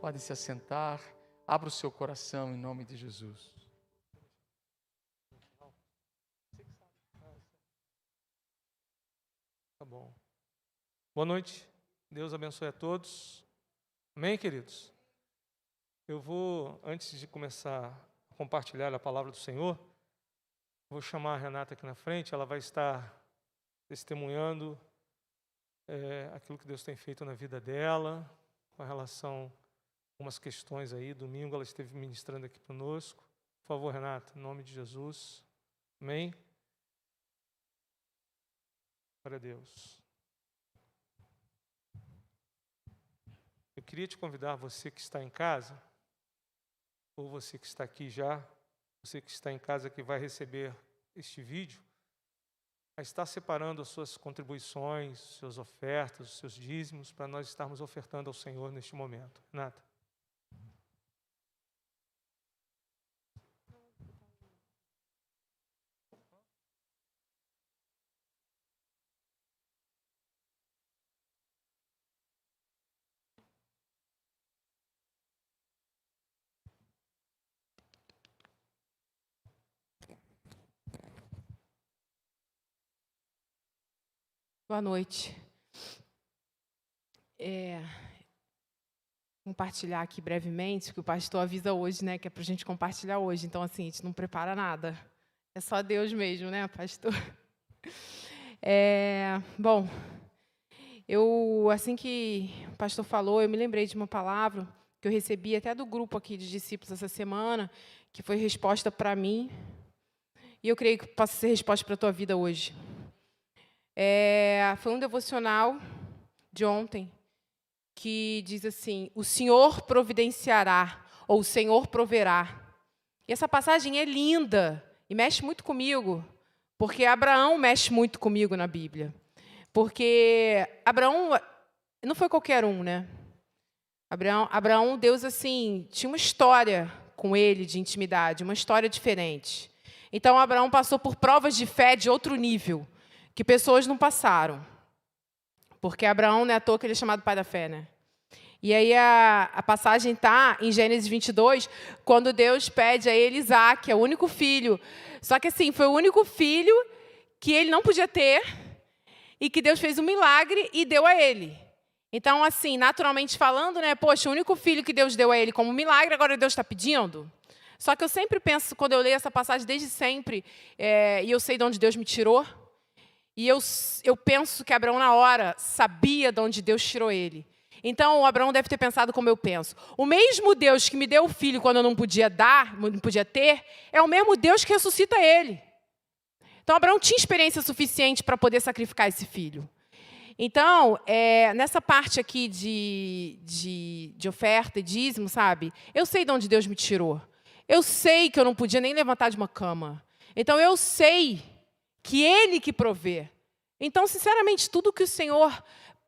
Pode se assentar. Abra o seu coração em nome de Jesus. Tá bom. Boa noite. Deus abençoe a todos. Amém, queridos? Eu vou, antes de começar a compartilhar a palavra do Senhor, vou chamar a Renata aqui na frente. Ela vai estar testemunhando aquilo que Deus tem feito na vida dela, com relação a algumas questões aí. Domingo ela esteve ministrando aqui conosco. Por favor, Renata, em nome de Jesus. Amém? Glória a Deus. Eu queria te convidar, você que está em casa, ou você que está aqui já, você que está em casa que vai receber este vídeo, a estar separando as suas contribuições, suas ofertas, os seus dízimos, para nós estarmos ofertando ao Senhor neste momento. Renata. Boa noite. Compartilhar aqui brevemente, que o pastor avisa hoje, né, que é para a gente compartilhar hoje. Então, assim, a gente não prepara nada. É só Deus mesmo, né, pastor? Bom, assim que o pastor falou, eu me lembrei de uma palavra que eu recebi até do grupo aqui de discípulos essa semana, que foi resposta para mim, e eu creio que possa ser resposta para a tua vida hoje. Foi um devocional de ontem, que diz assim: o Senhor providenciará, ou o Senhor proverá. E essa passagem é linda, e mexe muito comigo, porque Abraão mexe muito comigo na Bíblia. Porque Abraão não foi qualquer um, né? Abraão, Deus, assim, tinha uma história com ele de intimidade, uma história diferente. Então, Abraão passou por provas de fé de outro nível, que pessoas não passaram. Porque Abraão não é à toa que ele é chamado pai da fé, né? E aí a passagem está em Gênesis 22, quando Deus pede a ele Isaac, é o único filho. Só que assim, foi o único filho que ele não podia ter e que Deus fez um milagre e deu a ele. Então, assim, naturalmente falando, né? Poxa, o único filho que Deus deu a ele como milagre, agora Deus está pedindo. Só que eu sempre penso, quando eu leio essa passagem, desde sempre, e eu sei de onde Deus me tirou, e eu penso que Abraão, na hora, sabia de onde Deus tirou ele. Então, o Abraão deve ter pensado como eu penso. O mesmo Deus que me deu o filho quando eu não podia dar, não podia ter, é o mesmo Deus que ressuscita ele. Então, Abraão tinha experiência suficiente para poder sacrificar esse filho. Então, nessa parte aqui de oferta e dízimo, sabe? Eu sei de onde Deus me tirou. Eu sei que eu não podia nem levantar de uma cama. Então, eu sei que Ele que provê. Então, sinceramente, tudo que o Senhor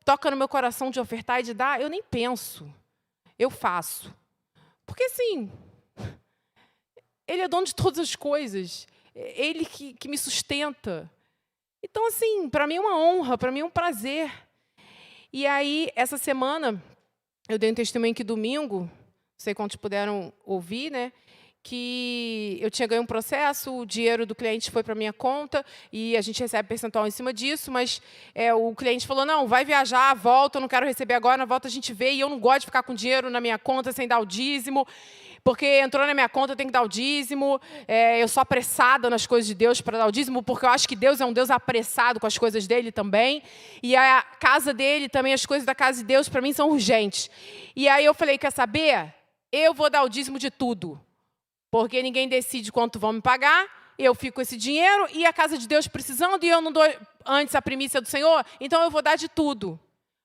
toca no meu coração de ofertar e de dar, eu nem penso. Eu faço. Porque, assim, Ele é dono de todas as coisas. Ele que me sustenta. Então, assim, para mim é uma honra, para mim é um prazer. E aí, essa semana, eu dei um testemunho aqui domingo, não sei quantos puderam ouvir, né? Que eu tinha ganho um processo, o dinheiro do cliente foi para a minha conta e a gente recebe percentual em cima disso, mas o cliente falou, não, vai viajar, volta, eu não quero receber agora, na volta a gente vê, e eu não gosto de ficar com dinheiro na minha conta sem dar o dízimo, porque entrou na minha conta, eu tenho que dar o dízimo, eu sou apressada nas coisas de Deus para dar o dízimo, porque eu acho que Deus é um Deus apressado com as coisas dele também, e a casa dele também, as coisas da casa de Deus, para mim, são urgentes. E aí eu falei, quer saber? Eu vou dar o dízimo de tudo. Porque ninguém decide quanto vão me pagar, eu fico com esse dinheiro, e a casa de Deus precisando, e eu não dou antes a primícia do Senhor, então eu vou dar de tudo.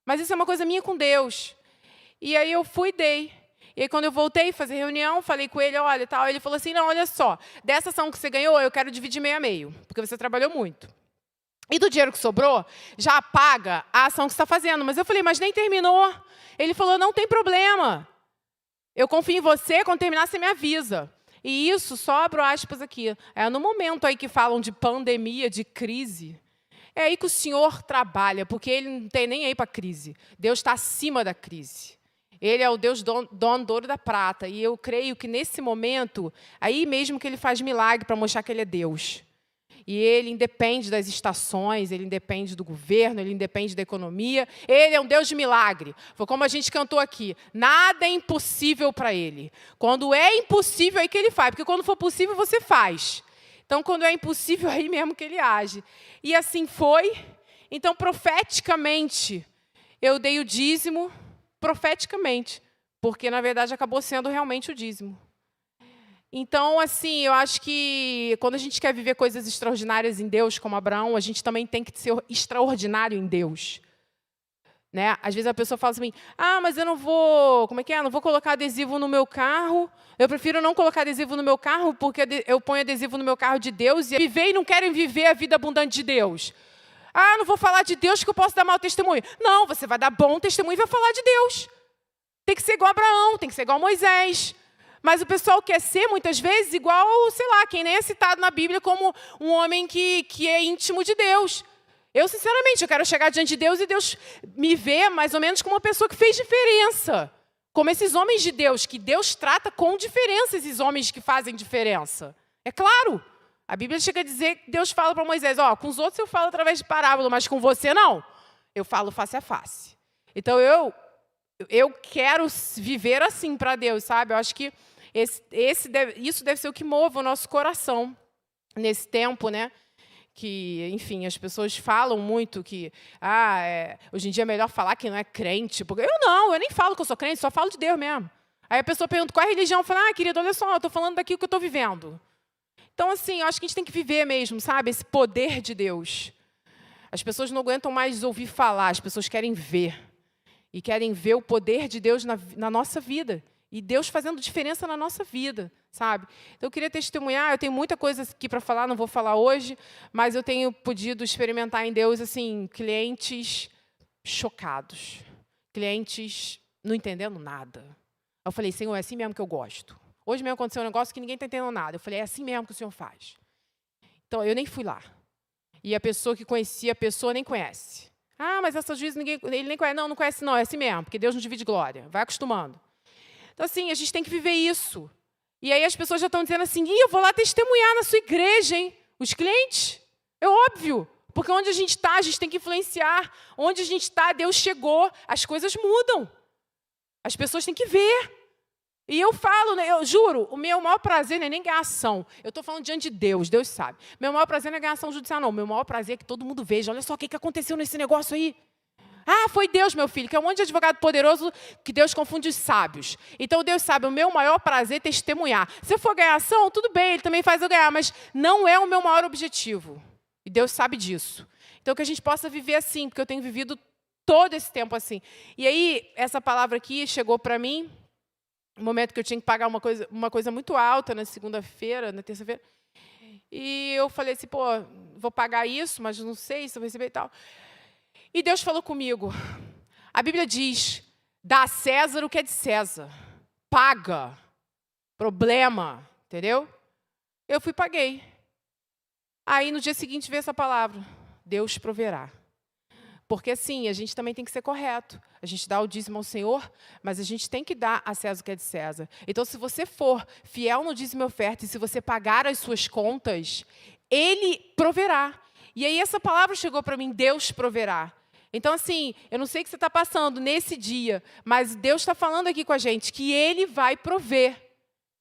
Mas isso é uma coisa minha com Deus. E aí eu fui e dei. E aí quando eu voltei a fazer reunião, falei com ele, olha, tal, ele falou assim, não, olha só, dessa ação que você ganhou, eu quero dividir meio a meio, porque você trabalhou muito. E do dinheiro que sobrou, já paga a ação que você está fazendo. Mas eu falei, mas nem terminou. Ele falou, não tem problema. Eu confio em você, quando terminar você me avisa. E isso, só abro aspas aqui, no momento aí que falam de pandemia, de crise, é aí que o Senhor trabalha, porque Ele não tem nem aí para a crise. Deus está acima da crise. Ele é o Deus dono do ouro e da prata. E eu creio que nesse momento, aí mesmo que ele faz milagre para mostrar que ele é Deus. E ele independe das estações, ele independe do governo, ele independe da economia. Ele é um Deus de milagre. Foi como a gente cantou aqui. Nada é impossível para ele. Quando é impossível, é aí que ele faz. Porque quando for possível, você faz. Então, quando é impossível, é aí mesmo que ele age. E assim foi. Então, profeticamente, eu dei o dízimo, profeticamente. Porque, na verdade, acabou sendo realmente o dízimo. Então, assim, eu acho que quando a gente quer viver coisas extraordinárias em Deus, como Abraão, a gente também tem que ser extraordinário em Deus. Né? Às vezes a pessoa fala assim, mas eu não vou, não vou colocar adesivo no meu carro, eu prefiro não colocar adesivo no meu carro, porque eu ponho adesivo no meu carro de Deus e viver e não querem viver a vida abundante de Deus. Não vou falar de Deus que eu posso dar mau testemunho. Não, você vai dar bom testemunho e vai falar de Deus. Tem que ser igual a Abraão, tem que ser igual a Moisés. Mas o pessoal quer ser, muitas vezes, igual, sei lá, quem nem é citado na Bíblia como um homem que é íntimo de Deus. Eu, sinceramente, eu quero chegar diante de Deus e Deus me vê mais ou menos como uma pessoa que fez diferença. Como esses homens de Deus, que Deus trata com diferença esses homens que fazem diferença. É claro, a Bíblia chega a dizer que Deus fala para Moisés, com os outros eu falo através de parábola, mas com você não. Eu falo face a face. Então, eu quero viver assim para Deus, sabe? Eu acho que isso deve ser o que move o nosso coração nesse tempo, né? Que, enfim, as pessoas falam muito que hoje em dia é melhor falar que não é crente. Porque eu nem falo que eu sou crente, só falo de Deus mesmo. Aí a pessoa pergunta qual é a religião, eu falo, querido, olha só, eu estou falando daqui o que eu estou vivendo. Então, assim, eu acho que a gente tem que viver mesmo, sabe? Esse poder de Deus. As pessoas não aguentam mais ouvir falar, as pessoas querem ver. E querem ver o poder de Deus na nossa vida. E Deus fazendo diferença na nossa vida, sabe? Então, eu queria testemunhar, eu tenho muita coisa aqui para falar, não vou falar hoje, mas eu tenho podido experimentar em Deus, assim, clientes chocados, clientes não entendendo nada. Eu falei, Senhor, é assim mesmo que eu gosto. Hoje mesmo aconteceu um negócio que ninguém está entendendo nada. Eu falei, é assim mesmo que o Senhor faz. Então, eu nem fui lá. E a pessoa que conhecia a pessoa nem conhece. Mas essa juíza ele nem conhece. Não conhece não, é assim mesmo, porque Deus não divide glória. Vai acostumando. Então, assim, a gente tem que viver isso. E aí as pessoas já estão dizendo assim, eu vou lá testemunhar na sua igreja, hein? Os clientes. É óbvio. Porque onde a gente está, a gente tem que influenciar. Onde a gente está, Deus chegou. As coisas mudam. As pessoas têm que ver. E eu falo, né, eu juro, o meu maior prazer não é nem ganhar ação. Eu estou falando diante de Deus, Deus sabe. Meu maior prazer não é ganhar ação judicial, não. Meu maior prazer é que todo mundo veja. Olha só o que aconteceu nesse negócio aí. Foi Deus, meu filho, que é um monte de advogado poderoso que Deus confunde os sábios. Então, Deus sabe, o meu maior prazer é testemunhar. Se eu for ganhar ação, tudo bem, Ele também faz eu ganhar, mas não é o meu maior objetivo. E Deus sabe disso. Então, que a gente possa viver assim, porque eu tenho vivido todo esse tempo assim. E aí, essa palavra aqui chegou para mim, no momento que eu tinha que pagar uma coisa muito alta na segunda-feira, na terça-feira. E eu falei assim, vou pagar isso, mas não sei se eu vou receber e tal. E Deus falou comigo. A Bíblia diz, dá a César o que é de César. Paga. Problema. Entendeu? Eu fui e paguei. Aí, no dia seguinte, veio essa palavra. Deus proverá. Porque, assim, a gente também tem que ser correto. A gente dá o dízimo ao Senhor, mas a gente tem que dar a César o que é de César. Então, se você for fiel no dízimo e oferta, e se você pagar as suas contas, Ele proverá. E aí, essa palavra chegou para mim, Deus proverá. Então, assim, eu não sei o que você está passando nesse dia, mas Deus está falando aqui com a gente que Ele vai prover.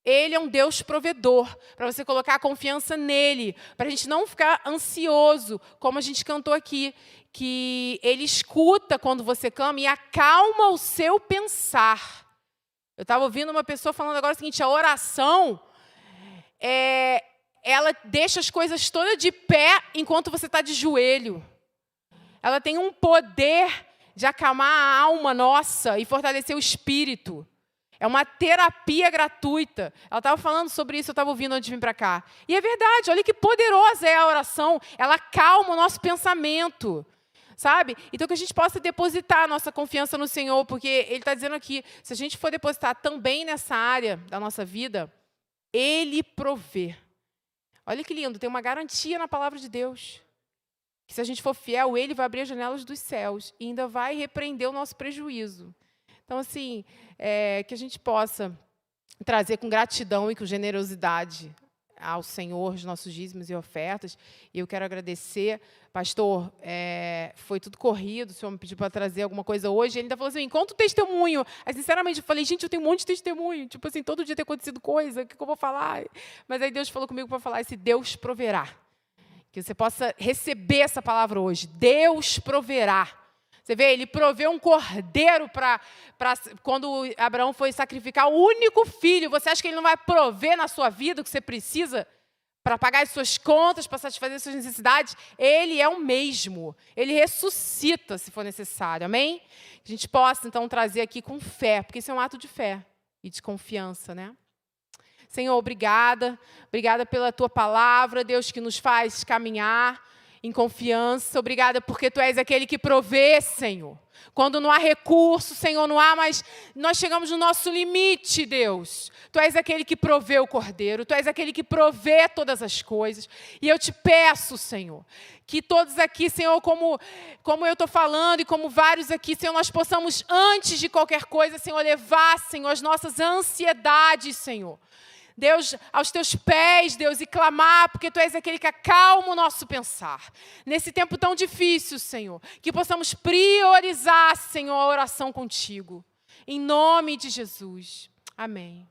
Ele é um Deus provedor, para você colocar a confiança nele, para a gente não ficar ansioso, como a gente cantou aqui, que Ele escuta quando você clama e acalma o seu pensar. Eu estava ouvindo uma pessoa falando agora o seguinte, a oração, ela deixa as coisas todas de pé enquanto você está de joelho. Ela tem um poder de acalmar a alma nossa e fortalecer o espírito. É uma terapia gratuita. Ela estava falando sobre isso, eu estava ouvindo antes de vir para cá. E é verdade, olha que poderosa é a oração. Ela acalma o nosso pensamento, sabe? Então, que a gente possa depositar a nossa confiança no Senhor, porque Ele está dizendo aqui, se a gente for depositar também nessa área da nossa vida, Ele provê. Olha que lindo, tem uma garantia na palavra de Deus. Que se a gente for fiel, Ele vai abrir as janelas dos céus e ainda vai repreender o nosso prejuízo. Então, assim, que a gente possa trazer com gratidão e com generosidade ao Senhor os nossos dízimos e ofertas. E eu quero agradecer, pastor, foi tudo corrido, o senhor me pediu para trazer alguma coisa hoje, ele ainda falou assim, conta o testemunho. Aí, sinceramente, eu falei, gente, eu tenho um monte de testemunho, tipo assim, todo dia tem acontecido coisa, o que eu vou falar? Mas aí Deus falou comigo para falar esse Deus proverá. Que você possa receber essa palavra hoje, Deus proverá. Você vê, ele proveu um cordeiro para quando Abraão foi sacrificar o único filho. Você acha que ele não vai prover na sua vida o que você precisa para pagar as suas contas, para satisfazer as suas necessidades? Ele é o mesmo. Ele ressuscita, se for necessário. Amém? Que a gente possa, então, trazer aqui com fé, porque isso é um ato de fé e de confiança, né? Senhor, obrigada. Obrigada pela tua palavra, Deus, que nos faz caminhar em confiança. Obrigada porque Tu és aquele que provê, Senhor. Quando não há recurso, Senhor, não há mais... Nós chegamos no nosso limite, Deus. Tu és aquele que provê o cordeiro. Tu és aquele que provê todas as coisas. E eu te peço, Senhor, que todos aqui, Senhor, como eu estou falando e como vários aqui, Senhor, nós possamos, antes de qualquer coisa, Senhor, levar, Senhor, as nossas ansiedades, Senhor. Deus, aos teus pés, Deus, e clamar, porque Tu és aquele que acalma o nosso pensar. Nesse tempo tão difícil, Senhor, que possamos priorizar, Senhor, a oração contigo. Em nome de Jesus. Amém.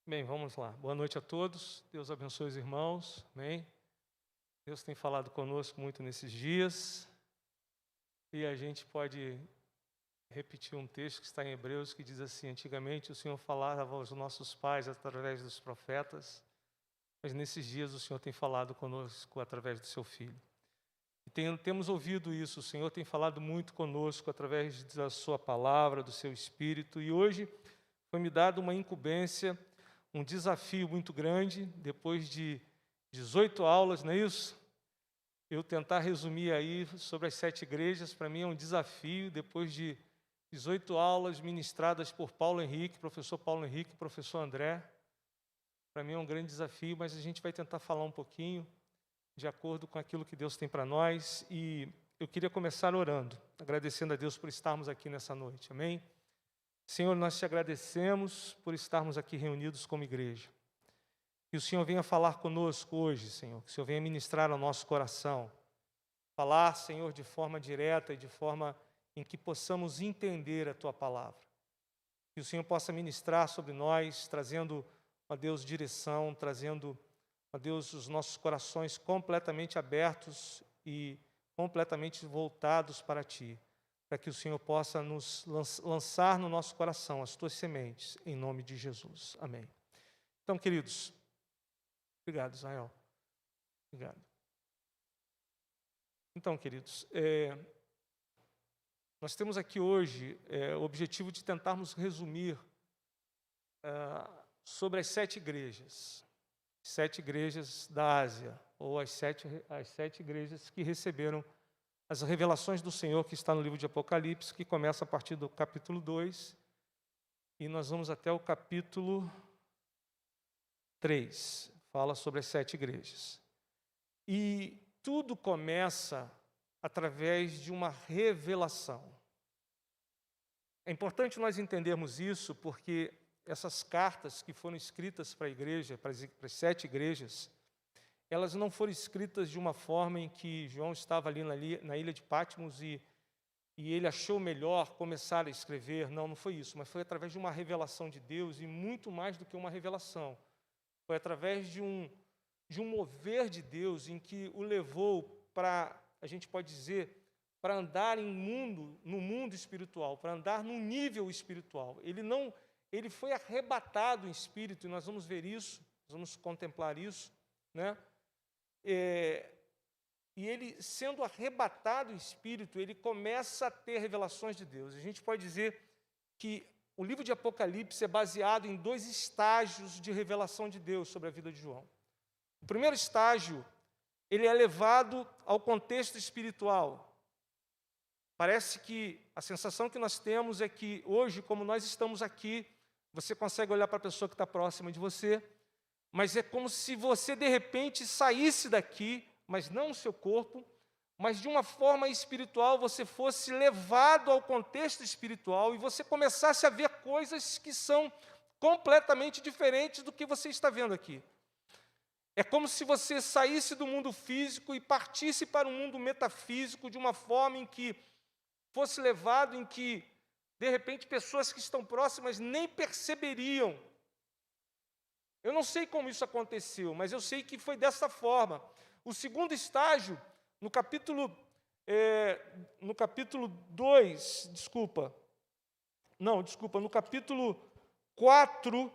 Bem, vamos lá. Boa noite a todos. Deus abençoe os irmãos. Amém. Deus tem falado conosco muito nesses dias. E a gente pode repetir um texto que está em Hebreus, que diz assim, antigamente o Senhor falava aos nossos pais através dos profetas, mas nesses dias o Senhor tem falado conosco através do seu Filho. E temos ouvido isso, o Senhor tem falado muito conosco através da sua palavra, do seu Espírito, e hoje foi-me dado uma incumbência, um desafio muito grande, depois de 18 aulas, não é isso? Eu tentar resumir aí sobre as 7 igrejas, para mim é um desafio, depois de 18 aulas ministradas por Paulo Henrique, professor Paulo Henrique, professor André. Para mim é um grande desafio, mas a gente vai tentar falar um pouquinho de acordo com aquilo que Deus tem para nós. E eu queria começar orando, agradecendo a Deus por estarmos aqui nessa noite, amém? Senhor, nós te agradecemos por estarmos aqui reunidos como igreja. Que o Senhor venha falar conosco hoje, Senhor, que o Senhor venha ministrar ao nosso coração. Falar, Senhor, de forma direta e de forma em que possamos entender a Tua palavra. Que o Senhor possa ministrar sobre nós, trazendo, ó Deus, direção, trazendo, ó Deus, os nossos corações completamente abertos e completamente voltados para Ti, para que o Senhor possa nos lançar no nosso coração as Tuas sementes, em nome de Jesus. Amém. Então, queridos, obrigado, Israel. Obrigado. Então, queridos, nós temos aqui hoje o objetivo de tentarmos resumir sobre as 7 igrejas. 7 igrejas da Ásia, ou as sete igrejas que receberam as revelações do Senhor, que está no livro de Apocalipse, que começa a partir do capítulo 2, e nós vamos até o capítulo 3, fala sobre as 7 igrejas. E tudo começa através de uma revelação. É importante nós entendermos isso, porque essas cartas que foram escritas para a igreja, para as 7 igrejas, elas não foram escritas de uma forma em que João estava ali na ilha de Patmos e ele achou melhor começar a escrever. Não foi isso, mas foi através de uma revelação de Deus, e muito mais do que uma revelação. Foi através de um mover de Deus em que o levou para, a gente pode dizer, para andar no mundo espiritual, para andar num nível espiritual. Ele foi arrebatado em espírito, e nós vamos ver isso, nós vamos contemplar isso, né? E ele, sendo arrebatado em espírito, ele começa a ter revelações de Deus. A gente pode dizer que o livro de Apocalipse é baseado em 2 estágios de revelação de Deus sobre a vida de João. O primeiro estágio, ele é levado ao contexto espiritual. Parece que a sensação que nós temos é que hoje, como nós estamos aqui, você consegue olhar para a pessoa que está próxima de você, mas é como se você, de repente, saísse daqui, mas não o seu corpo, mas de uma forma espiritual você fosse levado ao contexto espiritual e você começasse a ver coisas que são completamente diferentes do que você está vendo aqui. É como se você saísse do mundo físico e partisse para o mundo metafísico de uma forma em que fosse levado, em que, de repente, pessoas que estão próximas nem perceberiam. Eu não sei como isso aconteceu, mas eu sei que foi dessa forma. O segundo estágio, no capítulo 4,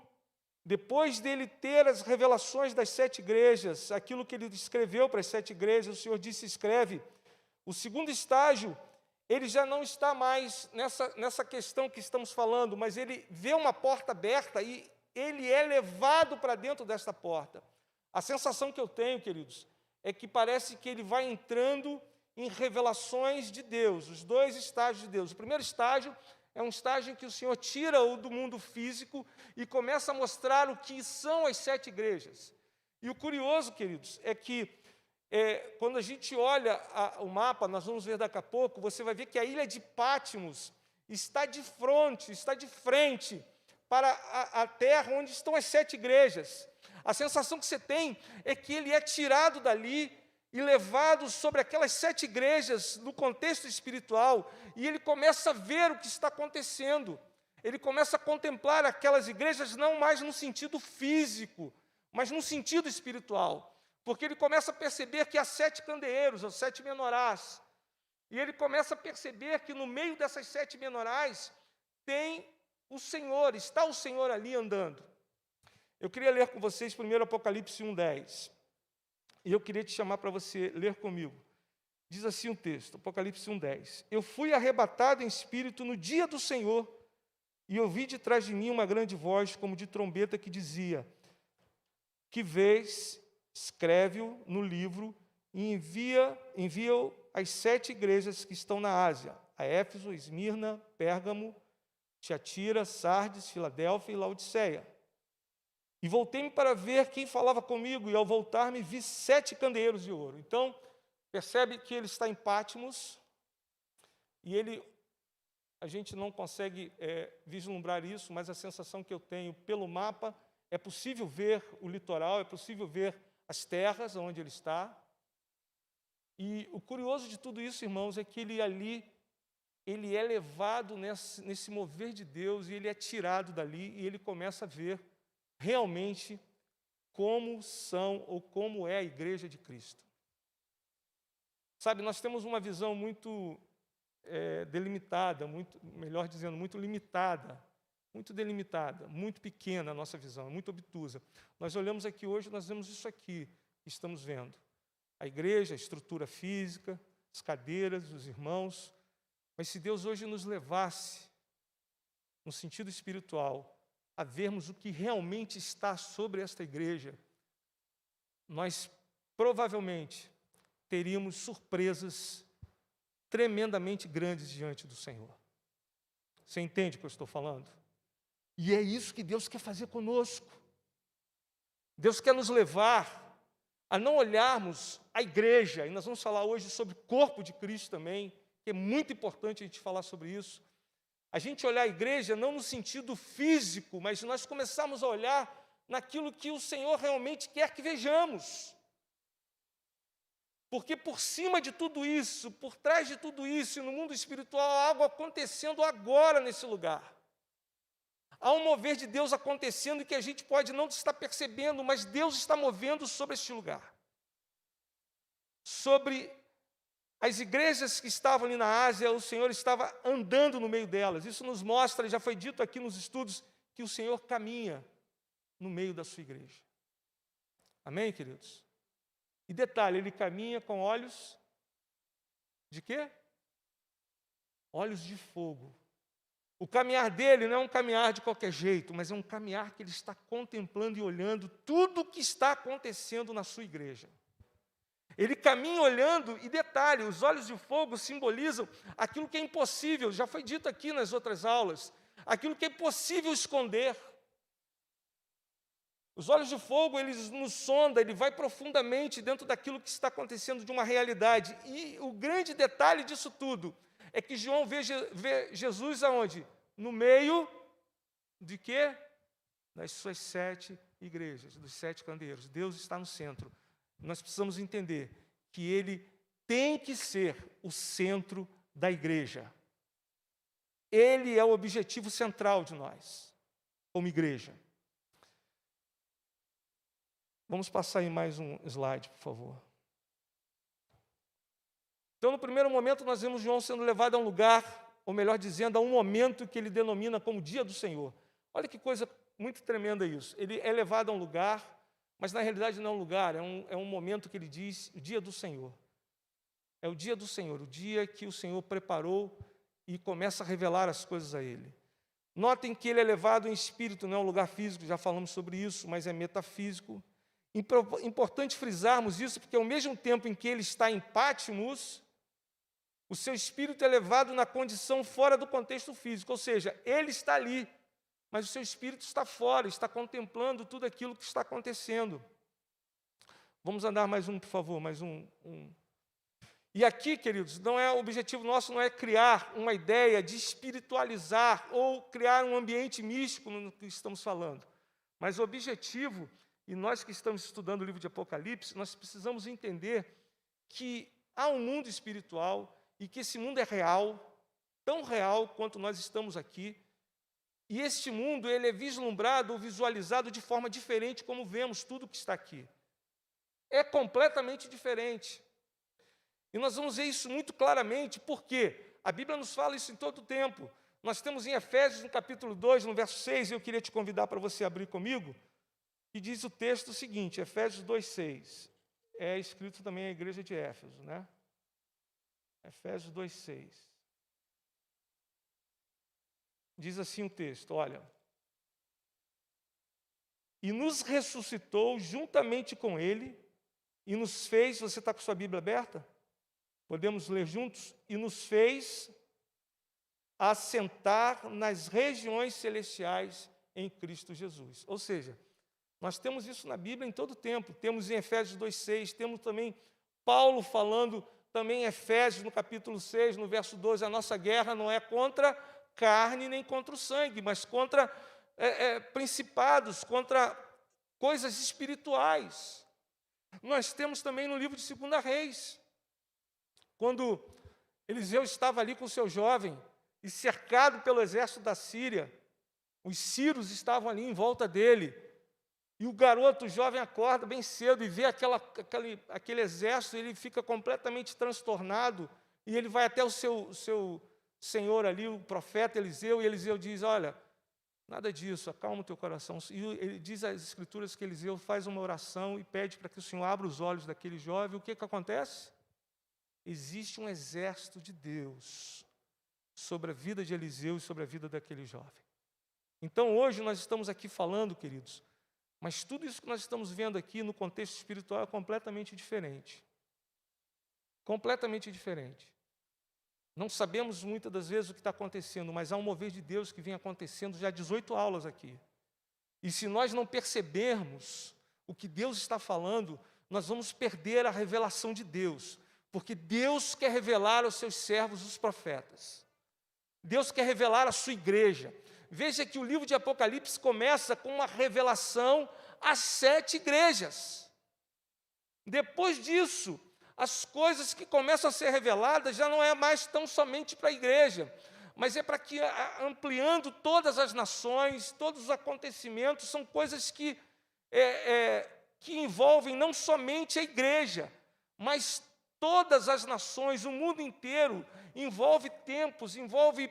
depois dele ter as revelações das 7 igrejas, aquilo que ele escreveu para as 7 igrejas, o Senhor disse, escreve. O segundo estágio, ele já não está mais nessa questão que estamos falando, mas ele vê uma porta aberta e ele é levado para dentro desta porta. A sensação que eu tenho, queridos, é que parece que ele vai entrando em revelações de Deus, os 2 estágios de Deus. O primeiro estágio é um estágio em que o Senhor tira-o do mundo físico e começa a mostrar o que são as 7 igrejas. E o curioso, queridos, é que quando a gente olha o mapa, nós vamos ver daqui a pouco, você vai ver que a ilha de Patmos está de frente para a terra onde estão as 7 igrejas. A sensação que você tem é que ele é tirado dali e levado sobre aquelas 7 igrejas no contexto espiritual, e ele começa a ver o que está acontecendo. Ele começa a contemplar aquelas igrejas não mais no sentido físico, mas no sentido espiritual. Porque ele começa a perceber que há 7 candeeiros, ou 7 menorás. E ele começa a perceber que no meio dessas 7 menorás tem o Senhor, está o Senhor ali andando. Eu queria ler com vocês primeiro Apocalipse 1:10. E eu queria te chamar para você ler comigo. Diz assim o texto, Apocalipse 1:10. Eu fui arrebatado em espírito no dia do Senhor, e ouvi de trás de mim uma grande voz, como de trombeta, que dizia, que vês, escreve-o no livro e envia-o às 7 igrejas que estão na Ásia, a Éfeso, Esmirna, Pérgamo, Tiatira, Sardes, Filadélfia e Laodiceia. E voltei-me para ver quem falava comigo, e ao voltar-me vi 7 candeeiros de ouro. Então, percebe que ele está em Patmos, e a gente não consegue vislumbrar isso, mas a sensação que eu tenho pelo mapa, é possível ver o litoral, é possível ver as terras onde ele está. E o curioso de tudo isso, irmãos, é que ele é levado nesse mover de Deus, e ele é tirado dali, e ele começa a ver realmente como são ou como é a igreja de Cristo. Sabe, nós temos uma visão muito delimitada, melhor dizendo, muito limitada, muito delimitada, muito pequena a nossa visão, muito obtusa. Nós olhamos aqui hoje, nós vemos isso aqui que estamos vendo. A igreja, a estrutura física, as cadeiras, os irmãos. Mas se Deus hoje nos levasse, no sentido espiritual, a vermos o que realmente está sobre esta igreja, nós provavelmente teríamos surpresas tremendamente grandes diante do Senhor. Você entende o que eu estou falando? E é isso que Deus quer fazer conosco. Deus quer nos levar a não olharmos a igreja, e nós vamos falar hoje sobre o corpo de Cristo também, que é muito importante a gente falar sobre isso. A gente olhar a igreja não no sentido físico, mas nós começamos a olhar naquilo que o Senhor realmente quer que vejamos. Porque por cima de tudo isso, por trás de tudo isso, e no mundo espiritual, há algo acontecendo agora nesse lugar. Há um mover de Deus acontecendo que a gente pode não estar percebendo, mas Deus está movendo sobre este lugar. Sobre as igrejas que estavam ali na Ásia, o Senhor estava andando no meio delas. Isso nos mostra, já foi dito aqui nos estudos, que o Senhor caminha no meio da sua igreja. Amém, queridos? E detalhe, ele caminha com olhos de quê? Olhos de fogo. O caminhar dele não é um caminhar de qualquer jeito, mas é um caminhar que ele está contemplando e olhando tudo o que está acontecendo na sua igreja. Ele caminha olhando, e detalhe, os olhos de fogo simbolizam aquilo que é impossível, já foi dito aqui nas outras aulas, aquilo que é impossível esconder. Os olhos de fogo, eles nos sondam, ele vai profundamente dentro daquilo que está acontecendo de uma realidade. E o grande detalhe disso tudo é que João vê Jesus aonde? No meio de quê? Das suas 7 igrejas, dos 7 candeeiros. Deus está no centro. Nós precisamos entender que ele tem que ser o centro da igreja. Ele é o objetivo central de nós, como igreja. Vamos passar aí mais um slide, por favor. Então, no primeiro momento, nós vemos João sendo levado a um lugar, ou melhor dizendo, a um momento que ele denomina como Dia do Senhor. Olha que coisa muito tremenda isso. Ele é levado a um lugar, mas na realidade não é um lugar, é um momento que ele diz, o Dia do Senhor. É o Dia do Senhor, o dia que o Senhor preparou e começa a revelar as coisas a ele. Notem que ele é levado em espírito, não é um lugar físico, já falamos sobre isso, mas é metafísico. Importante frisarmos isso, porque ao mesmo tempo em que ele está em Patmos, o seu espírito é levado na condição fora do contexto físico, ou seja, ele está ali, mas o seu espírito está fora, está contemplando tudo aquilo que está acontecendo. Vamos andar mais um, por favor, mais um. E aqui, queridos, o objetivo nosso não é criar uma ideia de espiritualizar ou criar um ambiente místico no que estamos falando, mas o objetivo, e nós que estamos estudando o livro de Apocalipse, nós precisamos entender que há um mundo espiritual e que esse mundo é real, tão real quanto nós estamos aqui, e este mundo ele é vislumbrado ou visualizado de forma diferente como vemos tudo que está aqui. É completamente diferente. E nós vamos ver isso muito claramente, porque a Bíblia nos fala isso em todo o tempo. Nós temos em Efésios, no capítulo 2, no verso 6, e eu queria te convidar para você abrir comigo, que diz o texto o seguinte, Efésios 2,6. É escrito também à igreja de Éfeso, né? Efésios 2,6. Diz assim o texto, olha. E nos ressuscitou juntamente com ele, e nos fez, você está com sua Bíblia aberta? Podemos ler juntos? E nos fez assentar nas regiões celestiais em Cristo Jesus. Ou seja, nós temos isso na Bíblia em todo o tempo. Temos em Efésios 2,6, temos também Paulo falando também em Efésios, no capítulo 6, no verso 12, a nossa guerra não é contra carne nem contra o sangue, mas contra principados, contra coisas espirituais. Nós temos também no livro de 2 Reis, quando Eliseu estava ali com o seu jovem e cercado pelo exército da Síria, os sírios estavam ali em volta dele, e o garoto, o jovem, acorda bem cedo e vê aquele exército, ele fica completamente transtornado, e ele vai até o seu senhor ali, o profeta Eliseu, e Eliseu diz, olha, nada disso, acalma o teu coração. E ele diz às Escrituras que Eliseu faz uma oração e pede para que o Senhor abra os olhos daquele jovem. O que acontece? Existe um exército de Deus sobre a vida de Eliseu e sobre a vida daquele jovem. Então, hoje nós estamos aqui falando, queridos, mas tudo isso que nós estamos vendo aqui no contexto espiritual é completamente diferente. Completamente diferente. Não sabemos muitas das vezes o que está acontecendo, mas há um mover de Deus que vem acontecendo já há 18 aulas aqui. E se nós não percebermos o que Deus está falando, nós vamos perder a revelação de Deus. Porque Deus quer revelar aos seus servos, os profetas. Deus quer revelar a sua igreja. Veja que o livro de Apocalipse começa com uma revelação às 7 igrejas. Depois disso, as coisas que começam a ser reveladas já não é mais tão somente para a igreja, mas é para que, ampliando todas as nações, todos os acontecimentos, são coisas que envolvem não somente a igreja, mas todas as nações, o mundo inteiro, envolve tempos, envolve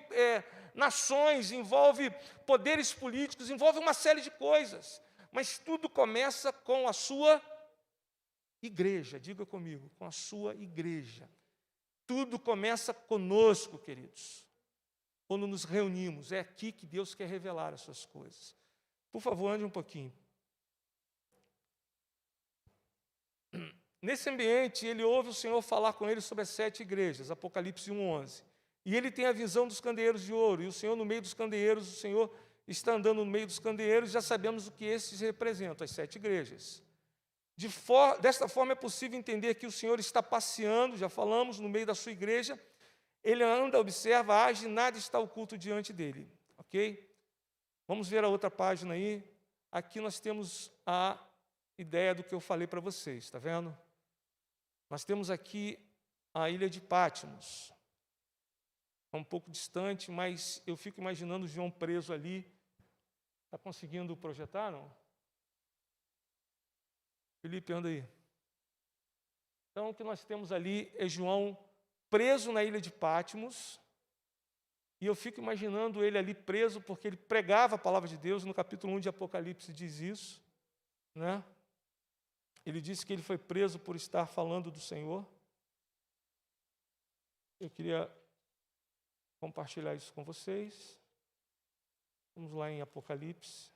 nações, envolve poderes políticos, envolve uma série de coisas. Mas tudo começa com a sua igreja, diga comigo, com a sua igreja. Tudo começa conosco, queridos. Quando nos reunimos, é aqui que Deus quer revelar as suas coisas. Por favor, ande um pouquinho. Nesse ambiente, ele ouve o Senhor falar com ele sobre as 7 igrejas, Apocalipse 1:11. E ele tem a visão dos candeeiros de ouro, e o Senhor no meio dos candeeiros, o Senhor está andando no meio dos candeeiros, já sabemos o que esses representam, as 7 igrejas. Desta forma é possível entender que o Senhor está passeando, já falamos, no meio da sua igreja, ele anda, observa, age, nada está oculto diante dele, ok? Vamos ver a outra página aí. Aqui nós temos a ideia do que eu falei para vocês, está vendo? Nós temos aqui a ilha de Patmos. É um pouco distante, mas eu fico imaginando o João preso ali. Está conseguindo projetar, não? Felipe, anda aí. Então, o que nós temos ali é João preso na ilha de Patmos. E eu fico imaginando ele ali preso, porque ele pregava a palavra de Deus. No capítulo 1 de Apocalipse diz isso, né? Ele disse que ele foi preso por estar falando do Senhor. Eu queria compartilhar isso com vocês. Vamos lá em Apocalipse.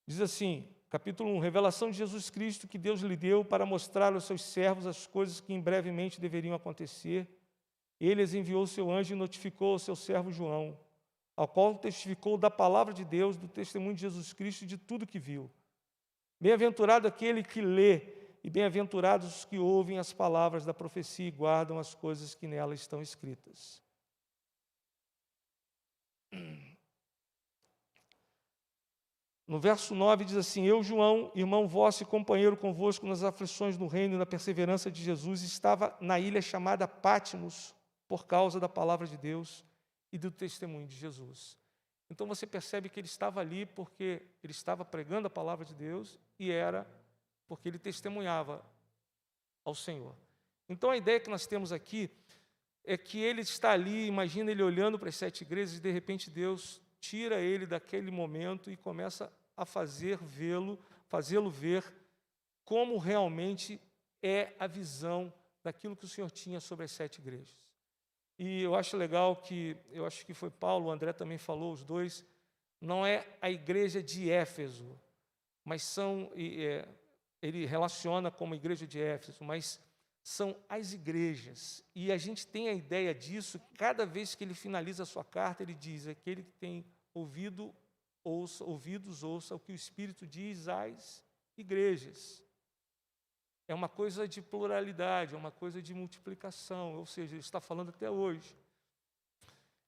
Diz assim, capítulo 1, revelação de Jesus Cristo que Deus lhe deu para mostrar aos seus servos as coisas que em brevemente deveriam acontecer. Ele as enviou o seu anjo e notificou ao seu servo João, ao qual testificou da palavra de Deus, do testemunho de Jesus Cristo e de tudo que viu. Bem-aventurado aquele que lê, e bem-aventurados os que ouvem as palavras da profecia e guardam as coisas que nela estão escritas. No verso 9 diz assim, eu, João, irmão vosso e companheiro convosco nas aflições do reino e na perseverança de Jesus, estava na ilha chamada Patmos, por causa da palavra de Deus e do testemunho de Jesus. Então você percebe que ele estava ali porque ele estava pregando a palavra de Deus e era porque ele testemunhava ao Senhor. Então a ideia que nós temos aqui é que ele está ali, imagina ele olhando para as 7 igrejas e de repente Deus tira ele daquele momento e começa a fazê-lo ver como realmente é a visão daquilo que o Senhor tinha sobre as 7 igrejas. E eu acho legal que, eu acho que foi Paulo, o André também falou, os dois, não é a igreja de Éfeso, mas ele relaciona como a igreja de Éfeso, mas são as igrejas. E a gente tem a ideia disso, cada vez que ele finaliza a sua carta, ele diz, aquele que tem ouvidos, ouça o que o Espírito diz às igrejas. É uma coisa de pluralidade, é uma coisa de multiplicação, ou seja, ele está falando até hoje.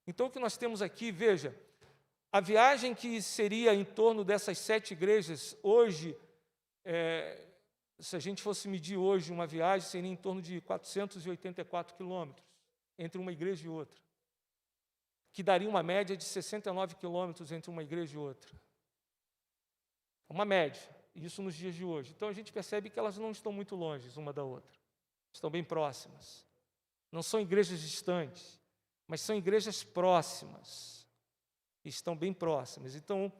Então, o que nós temos aqui, veja, a viagem que seria em torno dessas 7 igrejas, hoje, se a gente fosse medir hoje uma viagem, seria em torno de 484 quilômetros, entre uma igreja e outra, que daria uma média de 69 quilômetros entre uma igreja e outra. Uma média, isso nos dias de hoje. Então a gente percebe que elas não estão muito longe uma da outra, estão bem próximas. Não são igrejas distantes, mas são igrejas próximas, estão bem próximas. Então,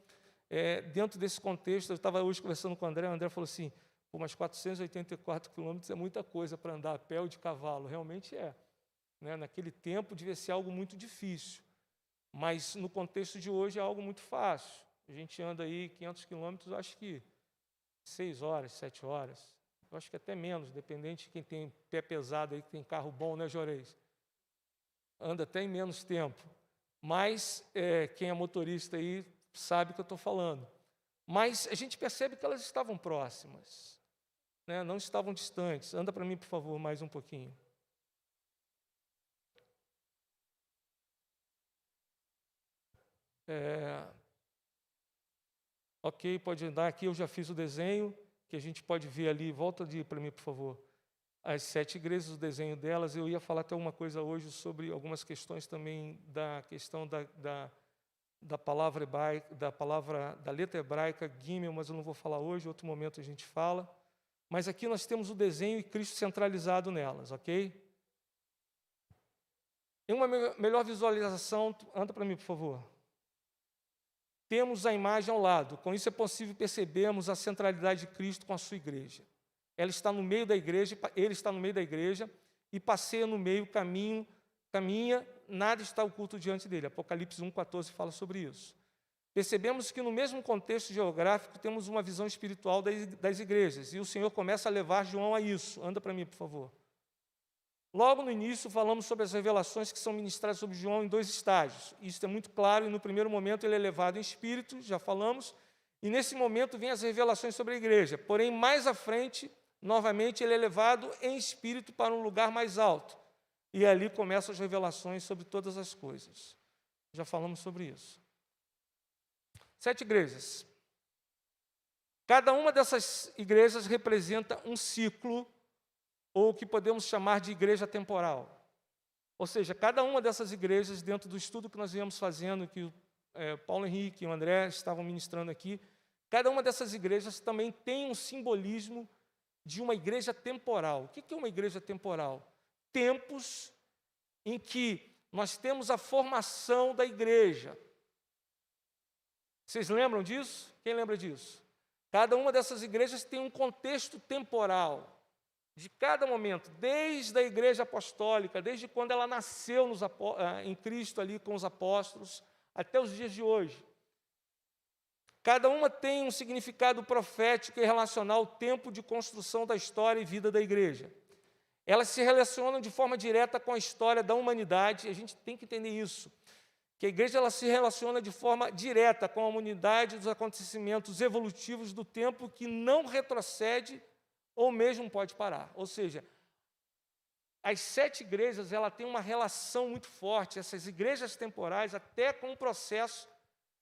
dentro desse contexto, eu estava hoje conversando com o André falou assim, mas 484 quilômetros é muita coisa para andar a pé ou de cavalo, realmente é. Né? Naquele tempo devia ser algo muito difícil, mas no contexto de hoje é algo muito fácil. A gente anda aí 500 quilômetros, acho que 6 horas, 7 horas, eu acho que até menos, dependente de quem tem pé pesado aí, que tem carro bom, né, Jorez? Anda até em menos tempo. Mas quem é motorista aí sabe o que eu estou falando. Mas a gente percebe que elas estavam próximas, né? Não estavam distantes. Anda para mim, por favor, mais um pouquinho. Ok, pode andar aqui, eu já fiz o desenho, que a gente pode ver ali. Volta para mim, por favor. As 7 igrejas, o desenho delas. Eu ia falar até uma coisa hoje sobre algumas questões também da questão da palavra hebraica, da letra hebraica, Gimel, mas eu não vou falar hoje, outro momento a gente fala. Mas aqui nós temos o desenho e Cristo centralizado nelas, ok? Em uma melhor visualização, anda para mim, por favor. Temos a imagem ao lado. Com isso é possível percebermos a centralidade de Cristo com a sua igreja. Ela está no meio da igreja, ele está no meio da igreja e passeia no meio, caminha, nada está oculto diante dele. Apocalipse 1,14 fala sobre isso. Percebemos que no mesmo contexto geográfico temos uma visão espiritual das igrejas, e o Senhor começa a levar João a isso. Anda para mim, por favor. Logo no início, falamos sobre as revelações que são ministradas sobre João em 2 estágios. Isso é muito claro, e no primeiro momento ele é levado em espírito, já falamos, e nesse momento vem as revelações sobre a igreja. Porém, mais à frente, novamente, ele é levado em espírito para um lugar mais alto. E ali começam as revelações sobre todas as coisas. Já falamos sobre isso. 7 igrejas. Cada uma dessas igrejas representa um ciclo, ou o que podemos chamar de igreja temporal. Ou seja, cada uma dessas igrejas, dentro do estudo que nós viemos fazendo, que o Paulo Henrique e o André estavam ministrando aqui, cada uma dessas igrejas também tem um simbolismo de uma igreja temporal. O que é uma igreja temporal? Tempos em que nós temos a formação da igreja. Vocês lembram disso? Quem lembra disso? Cada uma dessas igrejas tem um contexto temporal. De cada momento, desde a igreja apostólica, desde quando ela nasceu em Cristo ali com os apóstolos, até os dias de hoje. Cada uma tem um significado profético e relacional ao tempo de construção da história e vida da igreja. Elas se relacionam de forma direta com a história da humanidade, e a gente tem que entender isso, que a igreja ela se relaciona de forma direta com a humanidade dos acontecimentos evolutivos do tempo que não retrocede ou mesmo pode parar. Ou seja, as 7 igrejas ela tem uma relação muito forte, essas igrejas temporais, até com o processo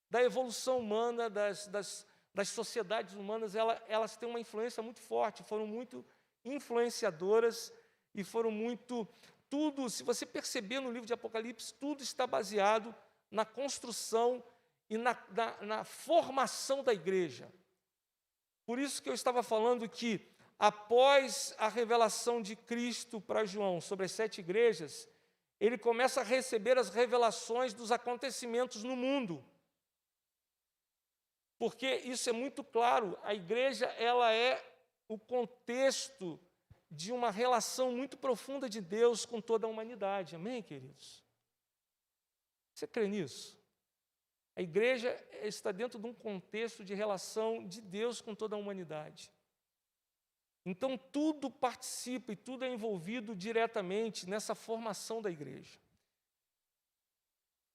da evolução humana, das sociedades humanas, elas têm uma influência muito forte, foram muito influenciadoras e foram muito... Tudo, se você perceber no livro de Apocalipse, tudo está baseado na construção e na formação da igreja. Por isso que eu estava falando que, após a revelação de Cristo para João sobre as 7 igrejas, ele começa a receber as revelações dos acontecimentos no mundo. Porque isso é muito claro, a igreja ela é o contexto de uma relação muito profunda de Deus com toda a humanidade. Amém, queridos? Você crê nisso? A igreja está dentro de um contexto de relação de Deus com toda a humanidade. Então, tudo participa e tudo é envolvido diretamente nessa formação da igreja.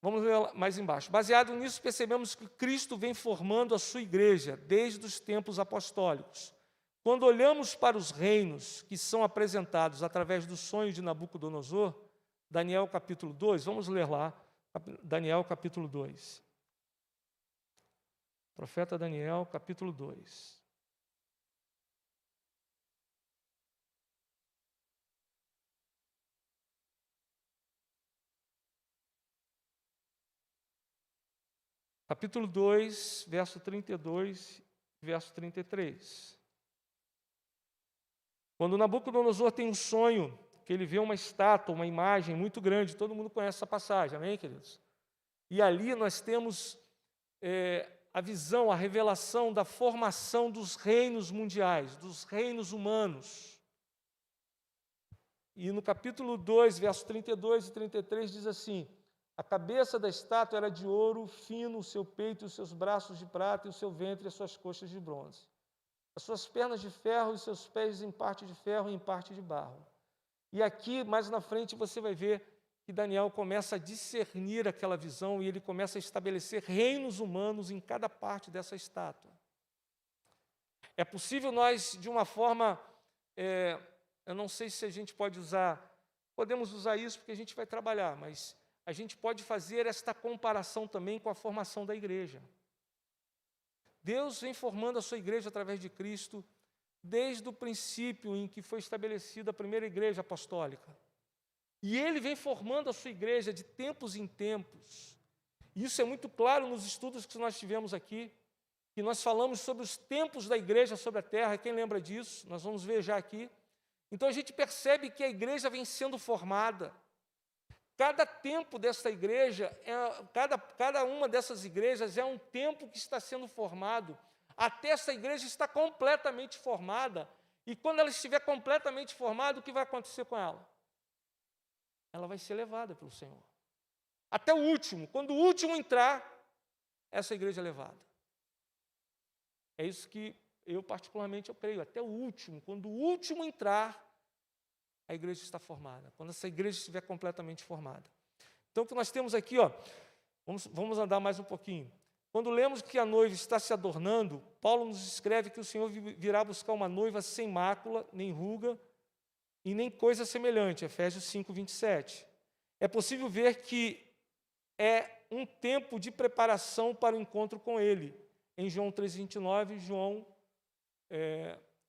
Vamos ver mais embaixo. Baseado nisso, percebemos que Cristo vem formando a sua igreja desde os tempos apostólicos. Quando olhamos para os reinos que são apresentados através do sonho de Nabucodonosor, Daniel capítulo 2, vamos ler lá, Daniel capítulo 2. Profeta Daniel capítulo 2. Capítulo 2, verso 32, verso 33. Quando Nabucodonosor tem um sonho, que ele vê uma estátua, uma imagem muito grande, todo mundo conhece essa passagem, amém, queridos? E ali nós temos a visão, a revelação da formação dos reinos mundiais, dos reinos humanos. E no capítulo 2, verso 32 e 33 diz assim: a cabeça da estátua era de ouro fino, o seu peito e os seus braços de prata, e o seu ventre e as suas coxas de bronze. As suas pernas de ferro e os seus pés em parte de ferro e em parte de barro. E aqui, mais na frente, você vai ver que Daniel começa a discernir aquela visão e ele começa a estabelecer reinos humanos em cada parte dessa estátua. É possível nós, de uma forma, eu não sei se a gente pode usar, podemos usar isso porque a gente vai trabalhar, mas a gente pode fazer esta comparação também com a formação da igreja. Deus vem formando a sua igreja através de Cristo, desde o princípio em que foi estabelecida a primeira igreja apostólica. E Ele vem formando a sua igreja de tempos em tempos. Isso é muito claro nos estudos que nós tivemos aqui, que nós falamos sobre os tempos da igreja sobre a terra. Quem lembra disso? Nós vamos ver já aqui. Então a gente percebe que a igreja vem sendo formada. Cada tempo dessa igreja, cada uma dessas igrejas é um tempo que está sendo formado, até essa igreja estar completamente formada. E quando ela estiver completamente formada, o que vai acontecer com ela? Ela vai ser levada pelo Senhor. Até o último. Quando o último entrar, essa igreja é levada. É isso que eu, particularmente, eu creio. Até o último. Quando o último entrar, a igreja está formada. Quando essa igreja estiver completamente formada. Então, o que nós temos aqui, vamos andar mais um pouquinho. Quando lemos que a noiva está se adornando, Paulo nos escreve que o Senhor virá buscar uma noiva sem mácula, nem ruga, e nem coisa semelhante, Efésios 5, 27. É possível ver que é um tempo de preparação para o encontro com Ele. Em João 3, 29,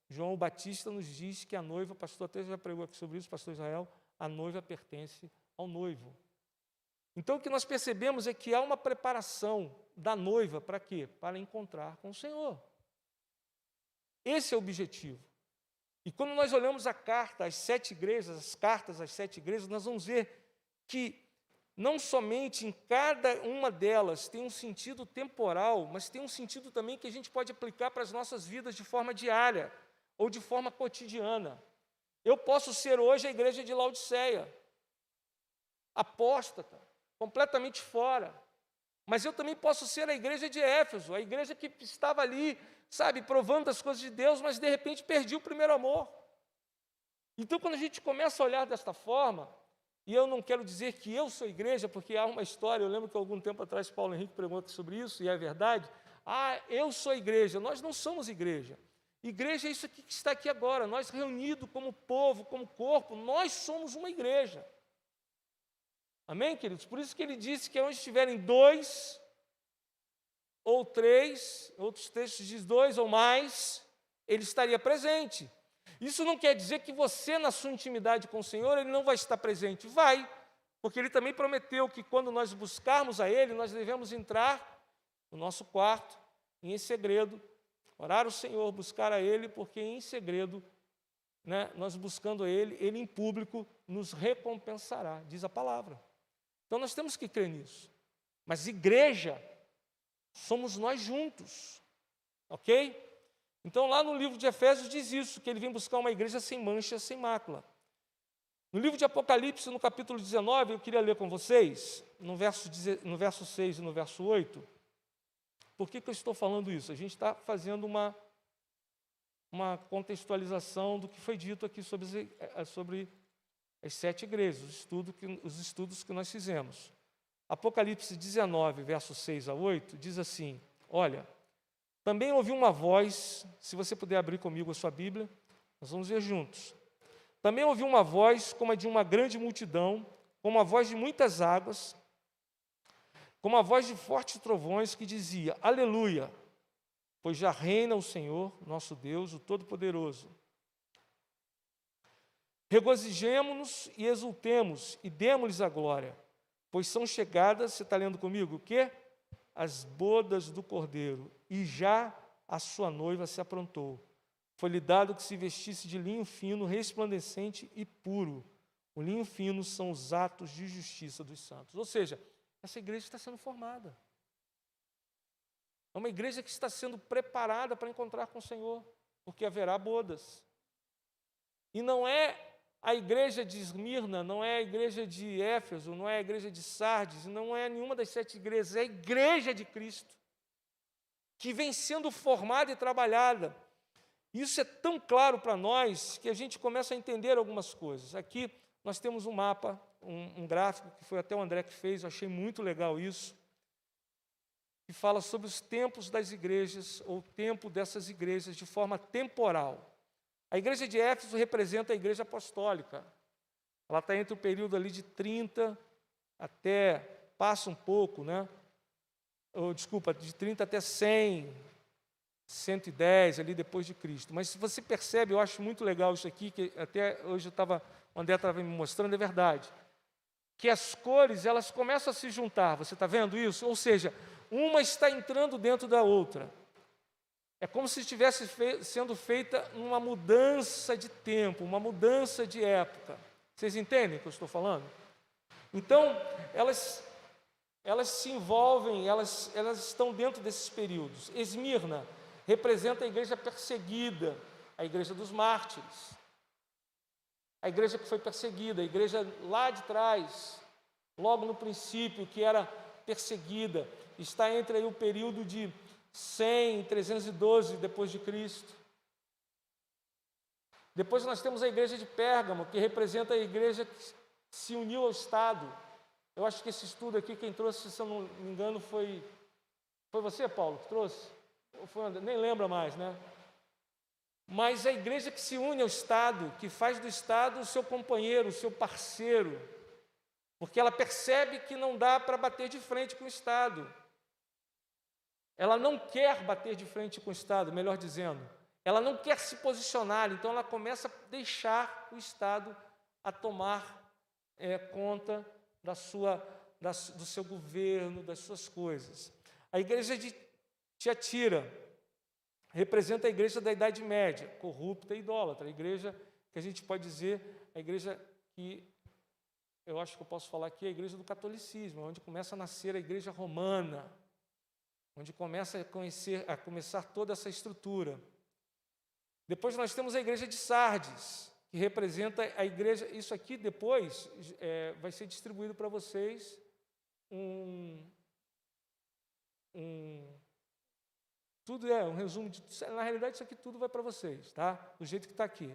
João Batista nos diz que a noiva, o pastor até já pregou aqui sobre isso, pastor Israel, a noiva pertence ao noivo. Então, o que nós percebemos é que há uma preparação da noiva para quê? Para encontrar com o Senhor. Esse é o objetivo. E quando nós olhamos a carta às 7 igrejas, as cartas às 7 igrejas, nós vamos ver que não somente em cada uma delas tem um sentido temporal, mas tem um sentido também que a gente pode aplicar para as nossas vidas de forma diária ou de forma cotidiana. Eu posso ser hoje a igreja de Laodiceia, apóstata, completamente fora. Mas eu também posso ser a igreja de Éfeso, a igreja que estava ali, provando as coisas de Deus, mas de repente perdi o primeiro amor. Então, quando a gente começa a olhar desta forma, e eu não quero dizer que eu sou igreja, porque há uma história, eu lembro que algum tempo atrás Paulo Henrique pregou sobre isso, e é verdade. Eu sou igreja. Nós não somos igreja. Igreja é isso aqui que está aqui agora. Nós reunidos como povo, como corpo, nós somos uma igreja. Amém, queridos? Por isso que ele disse que onde estiverem 2 ou 3, outros textos dizem 2 ou mais, ele estaria presente. Isso não quer dizer que você, na sua intimidade com o Senhor, ele não vai estar presente. Vai, porque ele também prometeu que quando nós buscarmos a ele, nós devemos entrar no nosso quarto, em segredo, orar o Senhor, buscar a ele, porque em segredo, nós buscando a ele, ele em público nos recompensará, diz a palavra. Então nós temos que crer nisso. Mas igreja somos nós juntos, ok? Então lá no livro de Efésios diz isso, que ele vem buscar uma igreja sem mancha, sem mácula. No livro de Apocalipse, no capítulo 19, eu queria ler com vocês, no verso 6 e no verso 8. Por que eu estou falando isso? A gente está fazendo uma contextualização do que foi dito aqui sobre as 7 igrejas, os estudos que nós fizemos. Apocalipse 19, versos 6 a 8, diz assim, olha, também ouvi uma voz, se você puder abrir comigo a sua Bíblia, nós vamos ver juntos. Também ouvi uma voz como a de uma grande multidão, como a voz de muitas águas, como a voz de fortes trovões que dizia, aleluia, pois já reina o Senhor, nosso Deus, o Todo-Poderoso. Regozijemo-nos e exultemos e demos-lhes a glória, pois são chegadas, você está lendo comigo, o quê? As bodas do Cordeiro, e já a sua noiva se aprontou. Foi-lhe dado que se vestisse de linho fino, resplandecente e puro. O linho fino são os atos de justiça dos santos. Ou seja, essa igreja está sendo formada. É uma igreja que está sendo preparada para encontrar com o Senhor, porque haverá bodas. E não é a igreja de Esmirna, não é a igreja de Éfeso, não é a igreja de Sardes, não é nenhuma das 7 igrejas, é a igreja de Cristo, que vem sendo formada e trabalhada. Isso é tão claro para nós que a gente começa a entender algumas coisas. Aqui nós temos um mapa, um gráfico, que foi até o André que fez, eu achei muito legal isso, que fala sobre os tempos das igrejas, ou o tempo dessas igrejas, de forma temporal. A igreja de Éfeso representa a igreja apostólica. Ela está entre o período ali de 30 até, passa um pouco, né? Desculpa, de 30 até 100, 110, ali depois de Cristo. Mas se você percebe, eu acho muito legal isso aqui, que até hoje o André estava me mostrando, é verdade. Que as cores, elas começam a se juntar, você está vendo isso? Ou seja, uma está entrando dentro da outra. É como se estivesse sendo feita uma mudança de tempo, uma mudança de época. Vocês entendem o que eu estou falando? Então, elas se envolvem, elas estão dentro desses períodos. Esmirna representa a igreja perseguida, a igreja dos mártires. A igreja que foi perseguida, a igreja lá de trás, logo no princípio, que era perseguida, está entre aí o período de 100 e 312 depois de Cristo. Depois nós temos a igreja de Pérgamo, que representa a igreja que se uniu ao Estado. Eu acho que esse estudo aqui, quem trouxe, se eu não me engano, foi você, Paulo, que trouxe? Ou foi André? Nem lembra mais, né? Mas a igreja que se une ao Estado, que faz do Estado o seu companheiro, o seu parceiro, porque ela percebe que não dá para bater de frente com o Estado. Ela não quer bater de frente com o Estado, melhor dizendo. Ela não quer se posicionar, então ela começa a deixar o Estado a tomar conta do seu governo, das suas coisas. A igreja de Tiatira representa a igreja da Idade Média, corrupta e idólatra. A igreja que a gente pode dizer, a igreja que eu acho que eu posso falar aqui, é a igreja do catolicismo, onde começa a nascer a igreja romana, onde começa a começar toda essa estrutura. Depois nós temos a igreja de Sardes, que representa a igreja. Isso aqui depois vai ser distribuído para vocês tudo um resumo na realidade isso aqui tudo vai para vocês, tá? Do jeito que está aqui.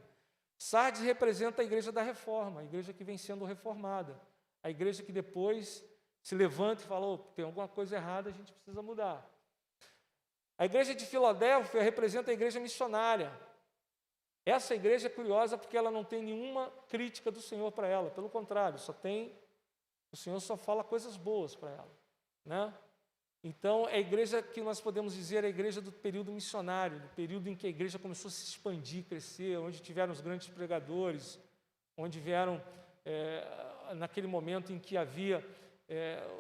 Sardes representa a igreja da reforma, a igreja que vem sendo reformada, a igreja que depois se levanta e fala, tem alguma coisa errada, a gente precisa mudar. A igreja de Filadélfia representa a igreja missionária. Essa igreja é curiosa porque ela não tem nenhuma crítica do Senhor para ela, pelo contrário, o Senhor só fala coisas boas para ela, né? Então, é a igreja que nós podemos dizer a igreja do período missionário, do período em que a igreja começou a se expandir, crescer, onde tiveram os grandes pregadores, onde vieram, naquele momento em que havia,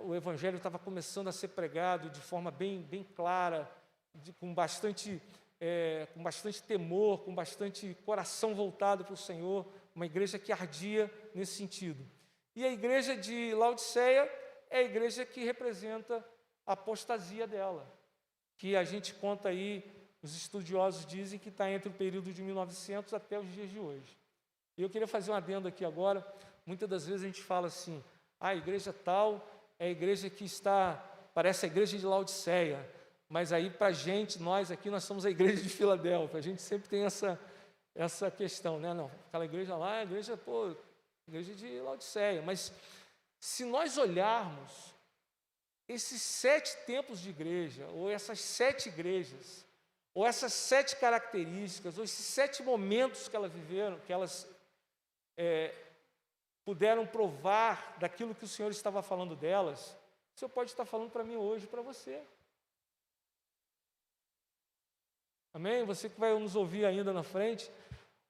o evangelho estava começando a ser pregado de forma bem clara, com bastante temor, com bastante coração voltado para o Senhor, uma igreja que ardia nesse sentido. E a igreja de Laodiceia é a igreja que representa a apostasia dela, que a gente conta aí, os estudiosos dizem que está entre o período de 1900 até os dias de hoje. E eu queria fazer um adendo aqui agora. Muitas das vezes a gente fala assim, a igreja tal é a igreja que parece a igreja de Laodiceia, mas aí para a gente, nós somos a igreja de Filadélfia, a gente sempre tem essa questão, né? Não, aquela igreja lá é a igreja de Laodiceia, mas se nós olharmos esses 7 tempos de igreja, ou essas 7 igrejas, ou essas 7 características, ou esses 7 momentos que elas viveram, que elas puderam provar daquilo que o Senhor estava falando delas, o Senhor pode estar falando para mim hoje, para você. Amém? Você que vai nos ouvir ainda na frente,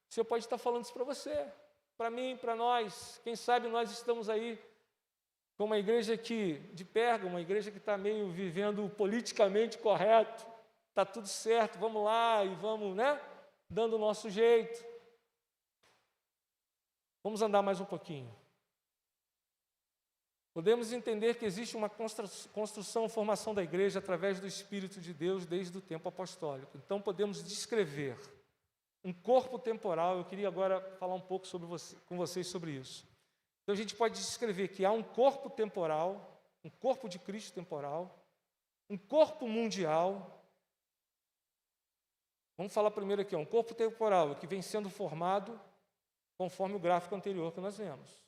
o Senhor pode estar falando isso para você, para mim, para nós. Quem sabe nós estamos aí com uma igreja de Pérgamo, uma igreja que está meio vivendo politicamente correto, está tudo certo, vamos lá e vamos, né? Dando o nosso jeito. Vamos andar mais um pouquinho. Podemos entender que existe uma construção, formação da igreja através do Espírito de Deus desde o tempo apostólico. Então podemos descrever um corpo temporal. Eu queria agora falar um pouco com vocês sobre isso. Então a gente pode descrever que há um corpo temporal, um corpo de Cristo temporal, um corpo mundial. Vamos falar primeiro aqui, um corpo temporal que vem sendo formado conforme o gráfico anterior que nós vemos.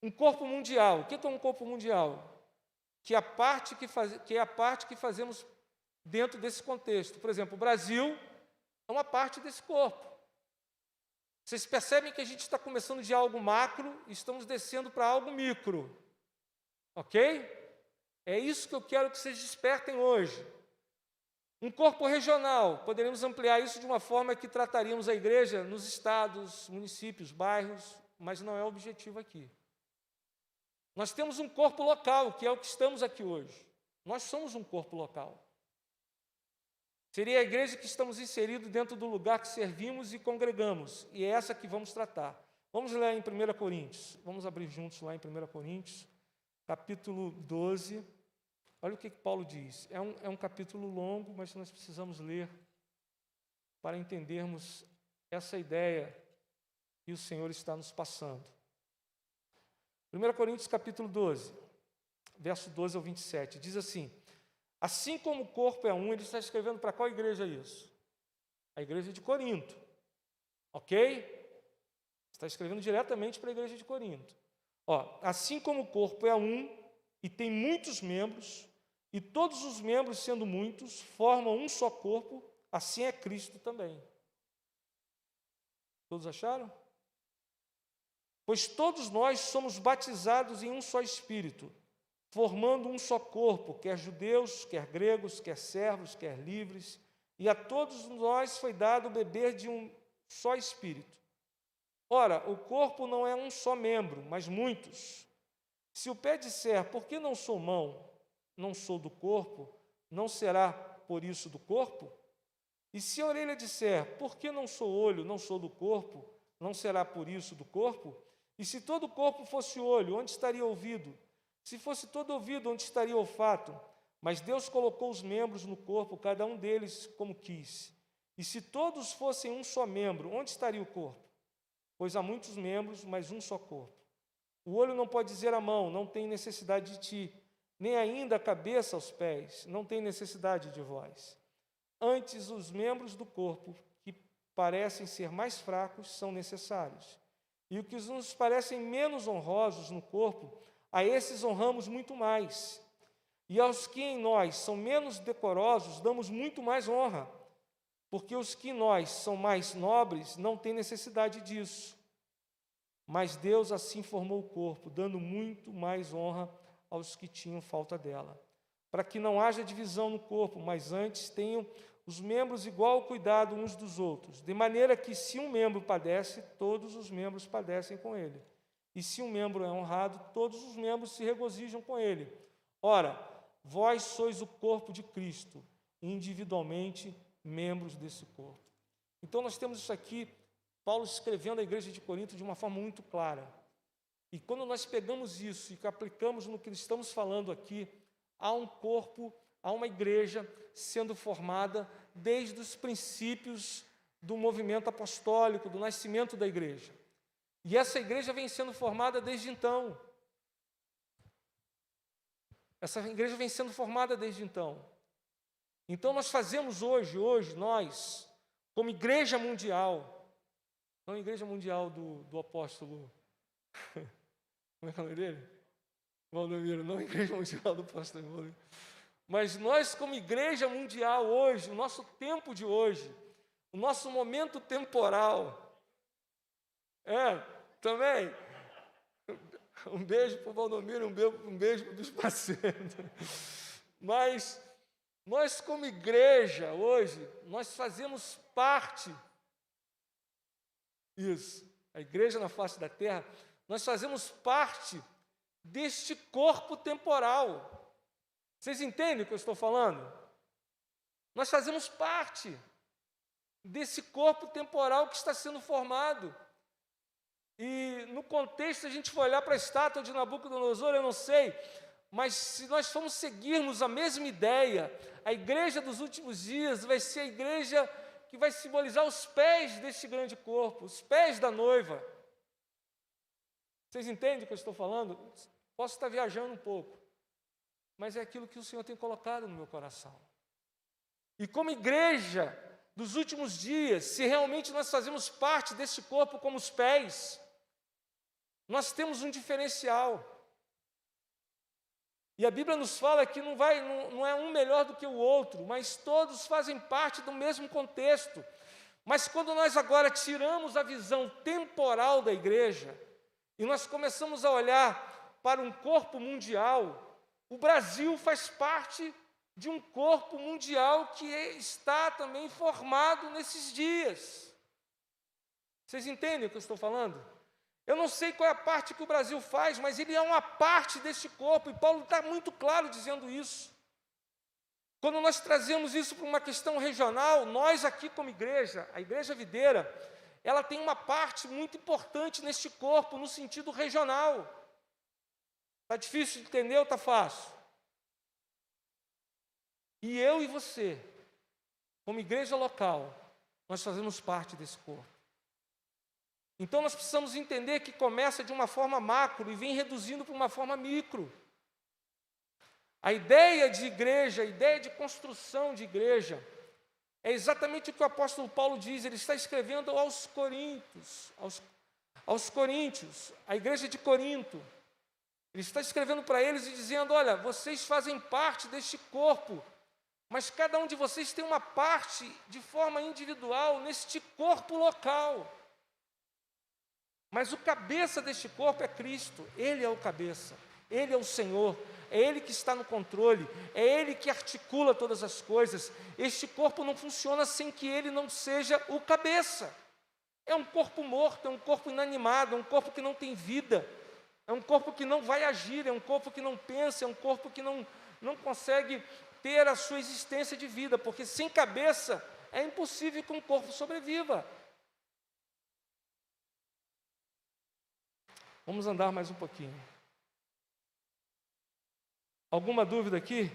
Um corpo mundial. O que é um corpo mundial? Que é a parte que fazemos dentro desse contexto. Por exemplo, o Brasil é uma parte desse corpo. Vocês percebem que a gente está começando de algo macro e estamos descendo para algo micro. Ok? É isso que eu quero que vocês despertem hoje. Um corpo regional, poderíamos ampliar isso de uma forma que trataríamos a igreja nos estados, municípios, bairros, mas não é o objetivo aqui. Nós temos um corpo local, que é o que estamos aqui hoje. Nós somos um corpo local. Seria a igreja que estamos inseridos dentro do lugar que servimos e congregamos, e é essa que vamos tratar. Vamos ler em 1 Coríntios, vamos abrir juntos lá em 1 Coríntios, capítulo 12. Olha o que Paulo diz. É um capítulo longo, mas nós precisamos ler para entendermos essa ideia que o Senhor está nos passando. 1 Coríntios capítulo 12, verso 12 ao 27, diz assim: assim como o corpo é um, ele está escrevendo para qual igreja isso? A igreja de Corinto, ok? Está escrevendo diretamente para a igreja de Corinto. Assim como o corpo é um e tem muitos membros, e todos os membros, sendo muitos, formam um só corpo, assim é Cristo também. Todos acharam? Pois todos nós somos batizados em um só Espírito, formando um só corpo, quer judeus, quer gregos, quer servos, quer livres, e a todos nós foi dado beber de um só Espírito. Ora, o corpo não é um só membro, mas muitos. Se o pé disser, por que não sou mão, não sou do corpo, não será por isso do corpo? E se a orelha disser, por que não sou olho, não sou do corpo, não será por isso do corpo? E se todo o corpo fosse olho, onde estaria o ouvido? Se fosse todo ouvido, onde estaria o olfato? Mas Deus colocou os membros no corpo, cada um deles como quis. E se todos fossem um só membro, onde estaria o corpo? Pois há muitos membros, mas um só corpo. O olho não pode dizer à mão, não tem necessidade de ti, nem ainda a cabeça aos pés, não tem necessidade de vós. Antes, os membros do corpo, que parecem ser mais fracos, são necessários. E o que nos parecem menos honrosos no corpo, a esses honramos muito mais. E aos que em nós são menos decorosos, damos muito mais honra, porque os que em nós são mais nobres não têm necessidade disso. Mas Deus assim formou o corpo, dando muito mais honra aos que tinham falta dela, para que não haja divisão no corpo, mas antes tenham os membros igual cuidado uns dos outros, de maneira que se um membro padece, todos os membros padecem com ele. E se um membro é honrado, todos os membros se regozijam com ele. Ora, vós sois o corpo de Cristo, individualmente membros desse corpo. Então nós temos isso aqui, Paulo escrevendo à igreja de Corinto de uma forma muito clara. E quando nós pegamos isso e aplicamos no que estamos falando aqui, há um corpo, há uma igreja sendo formada desde os princípios do movimento apostólico, do nascimento da igreja. E essa igreja vem sendo formada desde então. Essa igreja vem sendo formada desde então. Então nós fazemos hoje nós, como igreja mundial, não a igreja mundial do apóstolo, como é que é o nome dele? Valdomiro, não a igreja mundial do apóstolo Valdomiro. Mas nós, como igreja mundial hoje, o nosso tempo de hoje, o nosso momento temporal, também, um beijo para o Valdomiro, um beijo para o Bispo Macedo. Mas nós, como igreja hoje, nós fazemos parte, a igreja na face da terra, nós fazemos parte deste corpo temporal. Vocês entendem o que eu estou falando? Nós fazemos parte desse corpo temporal que está sendo formado. E no contexto, a gente for olhar para a estátua de Nabucodonosor, eu não sei, mas se nós formos seguirmos a mesma ideia, a igreja dos últimos dias vai ser a igreja que vai simbolizar os pés deste grande corpo, os pés da noiva. Vocês entendem o que eu estou falando? Posso estar viajando um pouco, mas é aquilo que o Senhor tem colocado no meu coração. E como igreja dos últimos dias, se realmente nós fazemos parte desse corpo como os pés, nós temos um diferencial. E a Bíblia nos fala que não é um melhor do que o outro, mas todos fazem parte do mesmo contexto. Mas quando nós agora tiramos a visão temporal da igreja, e nós começamos a olhar para um corpo mundial, o Brasil faz parte de um corpo mundial que está também formado nesses dias. Vocês entendem o que eu estou falando? Eu não sei qual é a parte que o Brasil faz, mas ele é uma parte desse corpo, e Paulo está muito claro dizendo isso. Quando nós trazemos isso para uma questão regional, nós aqui como igreja, a Igreja Videira, ela tem uma parte muito importante neste corpo, no sentido regional. Está difícil de entender ou está fácil? E eu e você, como igreja local, nós fazemos parte desse corpo. Então nós precisamos entender que começa de uma forma macro e vem reduzindo para uma forma micro. A ideia de igreja, a ideia de construção de igreja, é exatamente o que o apóstolo Paulo diz. Ele está escrevendo aos Coríntios, aos Coríntios, a igreja de Corinto. Ele está escrevendo para eles e dizendo: olha, vocês fazem parte deste corpo, mas cada um de vocês tem uma parte de forma individual neste corpo local. Mas o cabeça deste corpo é Cristo, Ele é o cabeça, Ele é o Senhor, é Ele que está no controle, é Ele que articula todas as coisas. Este corpo não funciona sem que Ele não seja o cabeça. É um corpo morto, é um corpo inanimado, é um corpo que não tem vida, é um corpo que não vai agir, é um corpo que não pensa, é um corpo que não consegue ter a sua existência de vida, porque sem cabeça é impossível que um corpo sobreviva. Vamos andar mais um pouquinho. Alguma dúvida aqui?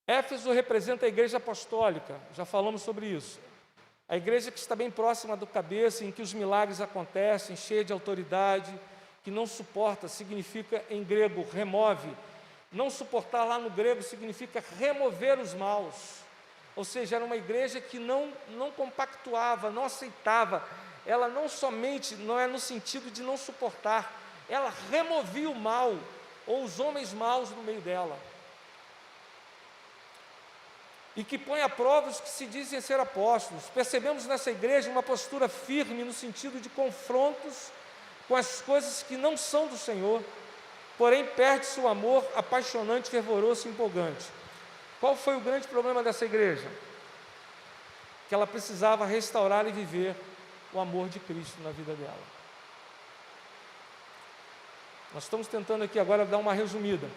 Éfeso representa a igreja apostólica, já falamos sobre isso. A igreja que está bem próxima do cabeça, em que os milagres acontecem, cheia de autoridade, que não suporta, significa em grego remove. Não suportar lá no grego significa remover os maus. Ou seja, era uma igreja que não compactuava, não aceitava. Ela não somente, não é no sentido de não suportar, ela removia o mal, ou os homens maus no meio dela. E que põe à prova os que se dizem ser apóstolos. Percebemos nessa igreja uma postura firme no sentido de confrontos com as coisas que não são do Senhor, porém perde-se o amor apaixonante, fervoroso e empolgante. Qual foi o grande problema dessa igreja? Que ela precisava restaurar e viver o amor de Cristo na vida dela. Nós estamos tentando aqui agora dar uma resumida.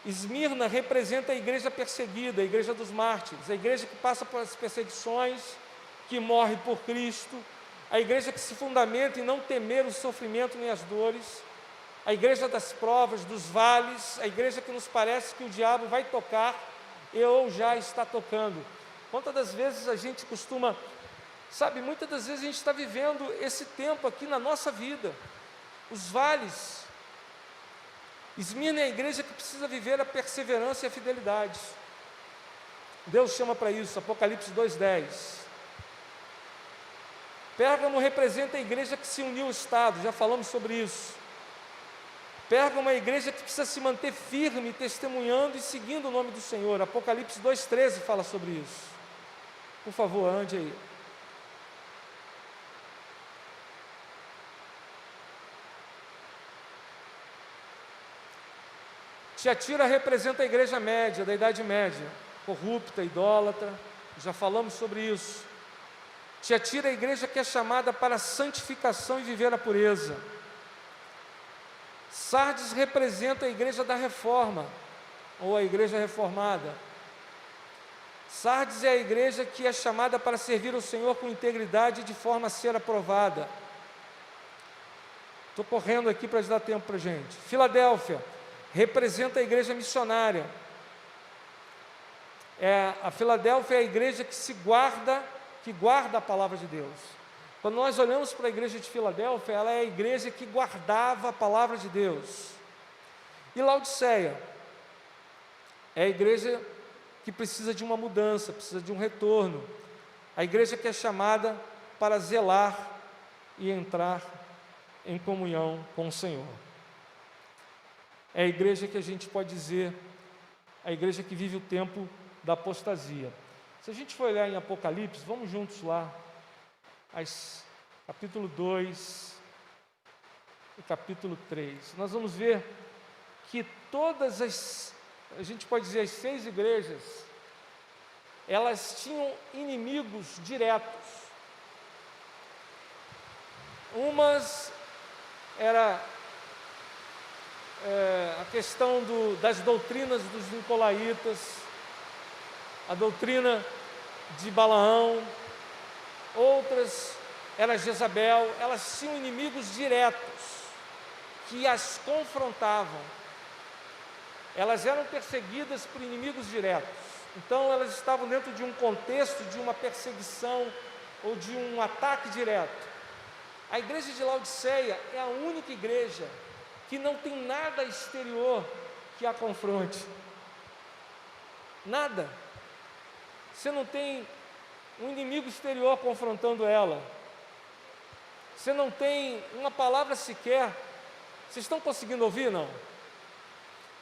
Esmirna representa a igreja perseguida, a igreja dos mártires, a igreja que passa por as perseguições, que morre por Cristo, a igreja que se fundamenta em não temer o sofrimento nem as dores, a igreja das provas, dos vales, a igreja que nos parece que o diabo vai tocar ou já está tocando. Quantas das vezes a gente costuma, muitas das vezes a gente está vivendo esse tempo aqui na nossa vida, os vales. Esmirna é a igreja que precisa viver a perseverança e a fidelidade. Deus chama para isso, Apocalipse 2:10. Pérgamo representa a igreja que se uniu ao Estado, já falamos sobre isso. Pérgamo é uma igreja que precisa se manter firme, testemunhando e seguindo o nome do Senhor. Apocalipse 2:13 fala sobre isso. Por favor, ande aí. Tiatira representa a igreja média, da Idade Média, corrupta, idólatra, já falamos sobre isso. Tiatira é a igreja que é chamada para a santificação e viver a pureza. Sardes representa a igreja da reforma, ou a igreja reformada. Sardes é a igreja que é chamada para servir o Senhor com integridade e de forma a ser aprovada. Estou correndo aqui para dar tempo para a gente. Filadélfia representa a igreja missionária. A Filadélfia é a igreja que guarda a palavra de Deus. Quando nós olhamos para a igreja de Filadélfia, ela é a igreja que guardava a palavra de Deus. E Laodiceia é a igreja que precisa de uma mudança, precisa de um retorno. A igreja que é chamada para zelar e entrar em comunhão com o Senhor. É a igreja que a gente pode dizer, a igreja que vive o tempo da apostasia. Se a gente for olhar em Apocalipse, vamos juntos lá, capítulo 2 e capítulo 3. Nós vamos ver que a gente pode dizer, as 6 igrejas, elas tinham inimigos diretos. Umas era a questão das doutrinas dos nicolaítas, a doutrina de Balaão, outras era Jezabel. Elas tinham inimigos diretos que as confrontavam. Elas eram perseguidas por inimigos diretos. Então elas estavam dentro de um contexto de uma perseguição ou de um ataque direto. A igreja de Laodiceia é a única igreja que não tem nada exterior que a confronte. Nada. Você não tem um inimigo exterior confrontando ela. Você não tem uma palavra sequer. Vocês estão conseguindo ouvir, não?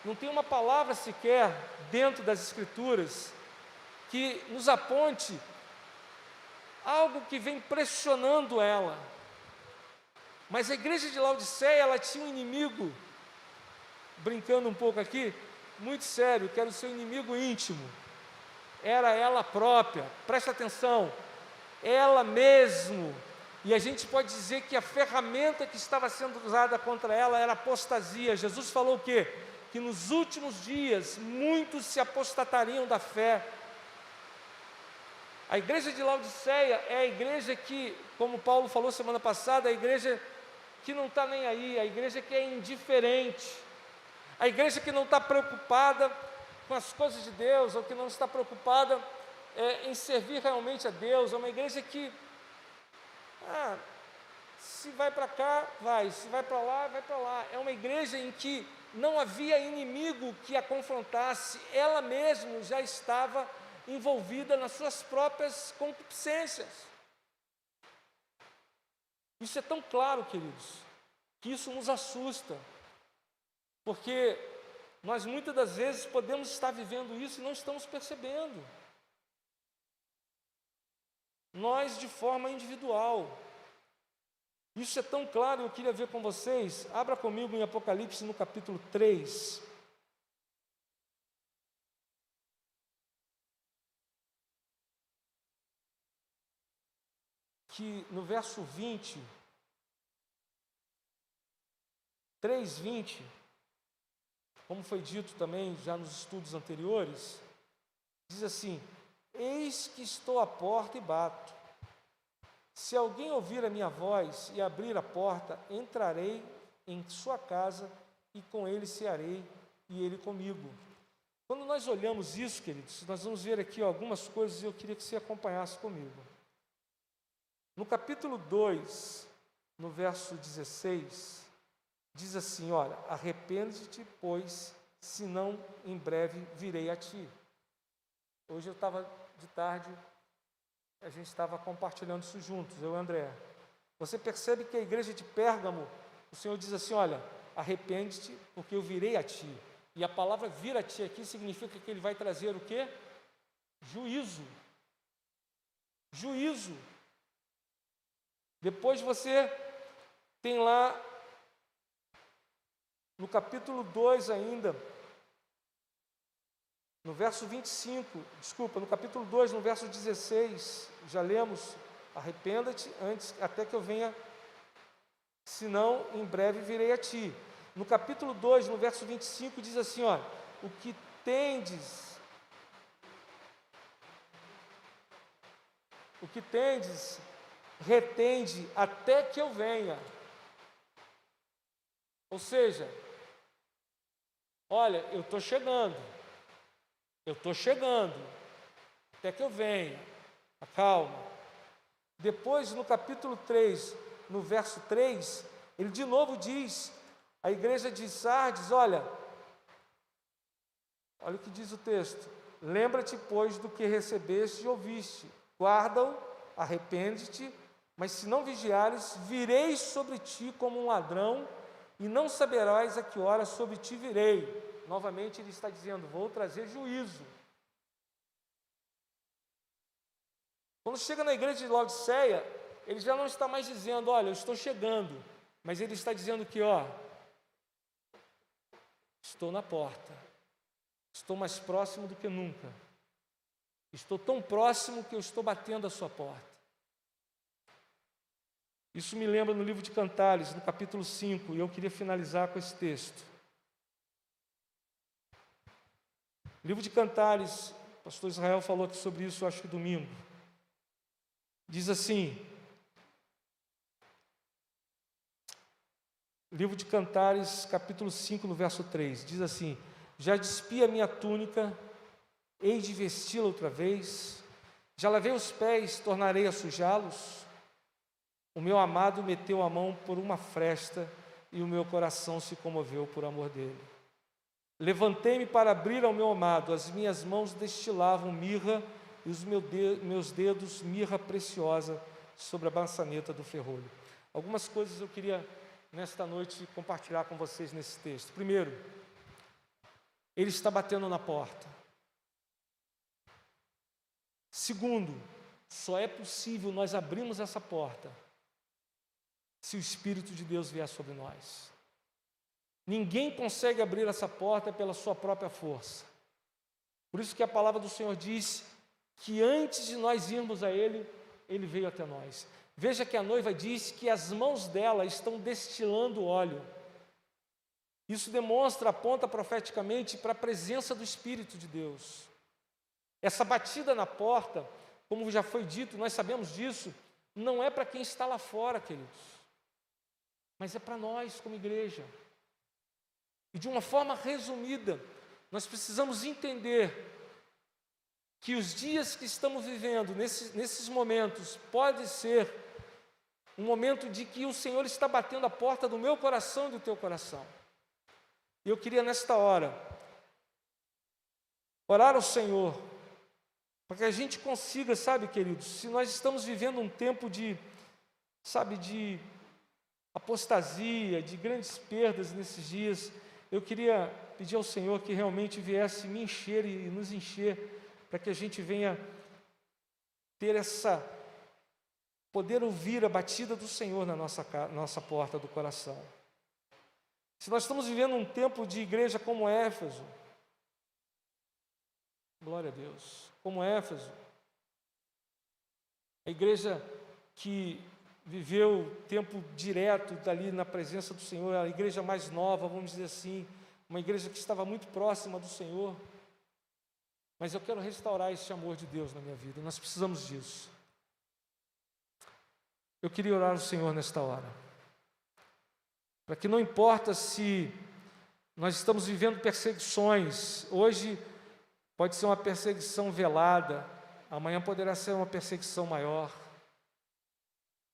Não tem uma palavra sequer dentro das Escrituras que nos aponte algo que vem pressionando ela. Mas a igreja de Laodiceia, ela tinha um inimigo, brincando um pouco aqui, muito sério, que era o seu inimigo íntimo. Era ela própria, presta atenção, ela mesmo. E a gente pode dizer que a ferramenta que estava sendo usada contra ela era apostasia. Jesus falou o quê? Que nos últimos dias muitos se apostatariam da fé. A igreja de Laodiceia é a igreja que, como Paulo falou semana passada, a igreja que não está nem aí, a igreja que é indiferente, a igreja que não está preocupada com as coisas de Deus, ou que não está preocupada em servir realmente a Deus. É uma igreja que, se vai para cá, vai, se vai para lá, vai para lá. É uma igreja em que não havia inimigo que a confrontasse, ela mesma já estava envolvida nas suas próprias concupiscências. Isso é tão claro, queridos, que isso nos assusta, porque nós muitas das vezes podemos estar vivendo isso e não estamos percebendo. Nós de forma individual. Isso é tão claro, eu queria ver com vocês. Abra comigo em Apocalipse no capítulo 3. Que no verso 20, 3:20, como foi dito também já nos estudos anteriores, diz assim: eis que estou à porta e bato. Se alguém ouvir a minha voz e abrir a porta, entrarei em sua casa e com ele cearei e ele comigo. Quando nós olhamos isso, queridos, nós vamos ver aqui algumas coisas e eu queria que você acompanhasse comigo. No capítulo 2, no verso 16, diz assim: olha, arrepende-te, pois, senão em breve virei a ti. Hoje eu estava de tarde, a gente estava compartilhando isso juntos, eu e o André. Você percebe que a igreja de Pérgamo, o Senhor diz assim: olha, arrepende-te, porque eu virei a ti. E a palavra vir a ti aqui significa que ele vai trazer o quê? Juízo. Juízo. Depois você tem lá, no capítulo 2 ainda, no verso 25, no capítulo 2, no verso 16, já lemos: arrependa-te antes, até que eu venha, senão em breve virei a ti. No capítulo 2, no verso 25, diz assim: ó, o que tendes, retende até que eu venha. Ou seja, olha, eu estou chegando, até que eu venha, calma. Depois, no capítulo 3, no verso 3, ele de novo diz, a igreja de Sardes: olha o que diz o texto: lembra-te, pois, do que recebeste e ouviste, guarda-o, arrepende-te, mas se não vigiares, virei sobre ti como um ladrão, e não saberás a que hora sobre ti virei. Novamente ele está dizendo: vou trazer juízo. Quando chega na igreja de Laodiceia, ele já não está mais dizendo, olha, eu estou chegando, mas ele está dizendo que, estou na porta, estou mais próximo do que nunca, estou tão próximo que eu estou batendo a sua porta. Isso me lembra no livro de Cantares, no capítulo 5, e eu queria finalizar com esse texto. Livro de Cantares, o pastor Israel falou aqui sobre isso, acho que domingo. Diz assim, livro de Cantares, capítulo 5, no verso 3, diz assim, já despi a minha túnica, hei de vesti-la outra vez, já lavei os pés, tornarei a sujá-los. O meu amado meteu a mão por uma fresta e o meu coração se comoveu por amor dele. Levantei-me para abrir ao meu amado, as minhas mãos destilavam mirra e os meus dedos mirra preciosa sobre a maçaneta do ferrolho. Algumas coisas eu queria nesta noite compartilhar com vocês nesse texto. Primeiro, ele está batendo na porta. Segundo, só é possível nós abrirmos essa porta se o Espírito de Deus vier sobre nós. Ninguém consegue abrir essa porta pela sua própria força. Por isso que a palavra do Senhor diz que antes de nós irmos a Ele, Ele veio até nós. Veja que a noiva diz que as mãos dela estão destilando óleo. Isso demonstra, aponta profeticamente para a presença do Espírito de Deus. Essa batida na porta, como já foi dito, nós sabemos disso, não é para quem está lá fora, queridos, mas é para nós como igreja. E de uma forma resumida, nós precisamos entender que os dias que estamos vivendo, nesses momentos, pode ser um momento de que o Senhor está batendo a porta do meu coração e do teu coração. E eu queria nesta hora orar ao Senhor, para que a gente consiga, sabe, queridos, se nós estamos vivendo um tempo de apostasia, de grandes perdas nesses dias, eu queria pedir ao Senhor que realmente viesse me encher e nos encher, para que a gente venha ter poder ouvir a batida do Senhor na nossa porta do coração. Se nós estamos vivendo um tempo de igreja como Éfeso, glória a Deus, como Éfeso, a igreja que viveu tempo direto dali na presença do Senhor, a igreja mais nova, vamos dizer assim, uma igreja que estava muito próxima do Senhor, mas eu quero restaurar esse amor de Deus na minha vida, nós precisamos disso. Eu queria orar ao Senhor nesta hora, para que não importa se nós estamos vivendo perseguições, hoje pode ser uma perseguição velada, amanhã poderá ser uma perseguição maior.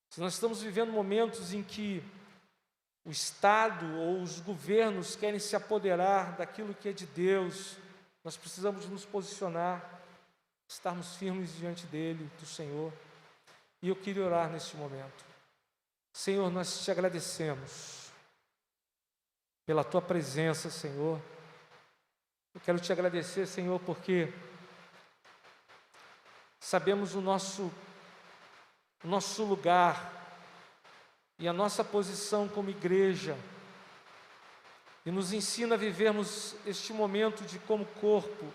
Se nós estamos vivendo momentos em que o Estado ou os governos querem se apoderar daquilo que é de Deus, nós precisamos nos posicionar, estarmos firmes diante dEle, do Senhor. E eu queria orar neste momento. Senhor, nós te agradecemos pela Tua presença, Senhor. Eu quero te agradecer, Senhor, porque sabemos o nosso lugar e a nossa posição como igreja, e nos ensina a vivermos este momento de como corpo.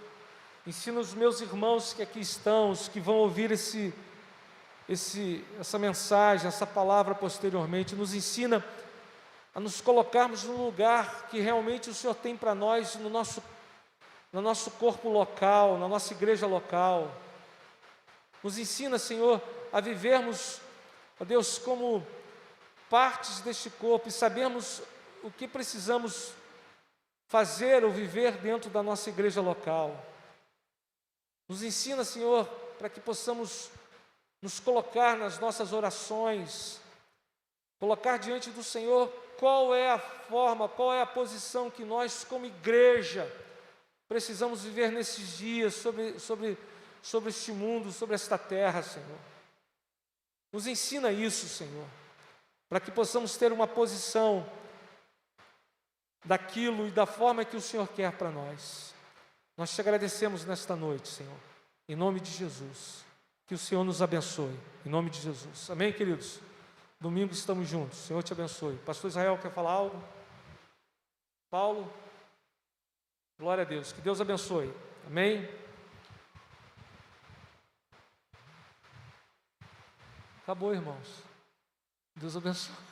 Ensina os meus irmãos que aqui estão, os que vão ouvir essa mensagem, essa palavra posteriormente, nos ensina a nos colocarmos no lugar que realmente o Senhor tem para nós, no nosso corpo local, na nossa igreja local. Nos ensina, Senhor, a vivermos, ó Deus, como partes deste corpo e sabermos o que precisamos fazer ou viver dentro da nossa igreja local. Nos ensina, Senhor, para que possamos nos colocar nas nossas orações, colocar diante do Senhor qual é a forma, qual é a posição que nós, como igreja, precisamos viver nesses dias sobre este mundo, sobre esta terra, Senhor. Nos ensina isso, Senhor, para que possamos ter uma posição daquilo e da forma que o Senhor quer para nós. Nós te agradecemos nesta noite, Senhor, em nome de Jesus. Que o Senhor nos abençoe, em nome de Jesus. Amém, queridos? Domingo estamos juntos. O Senhor te abençoe. Pastor Israel quer falar algo? Paulo? Glória a Deus. Que Deus abençoe. Amém? Acabou, irmãos. Deus abençoe.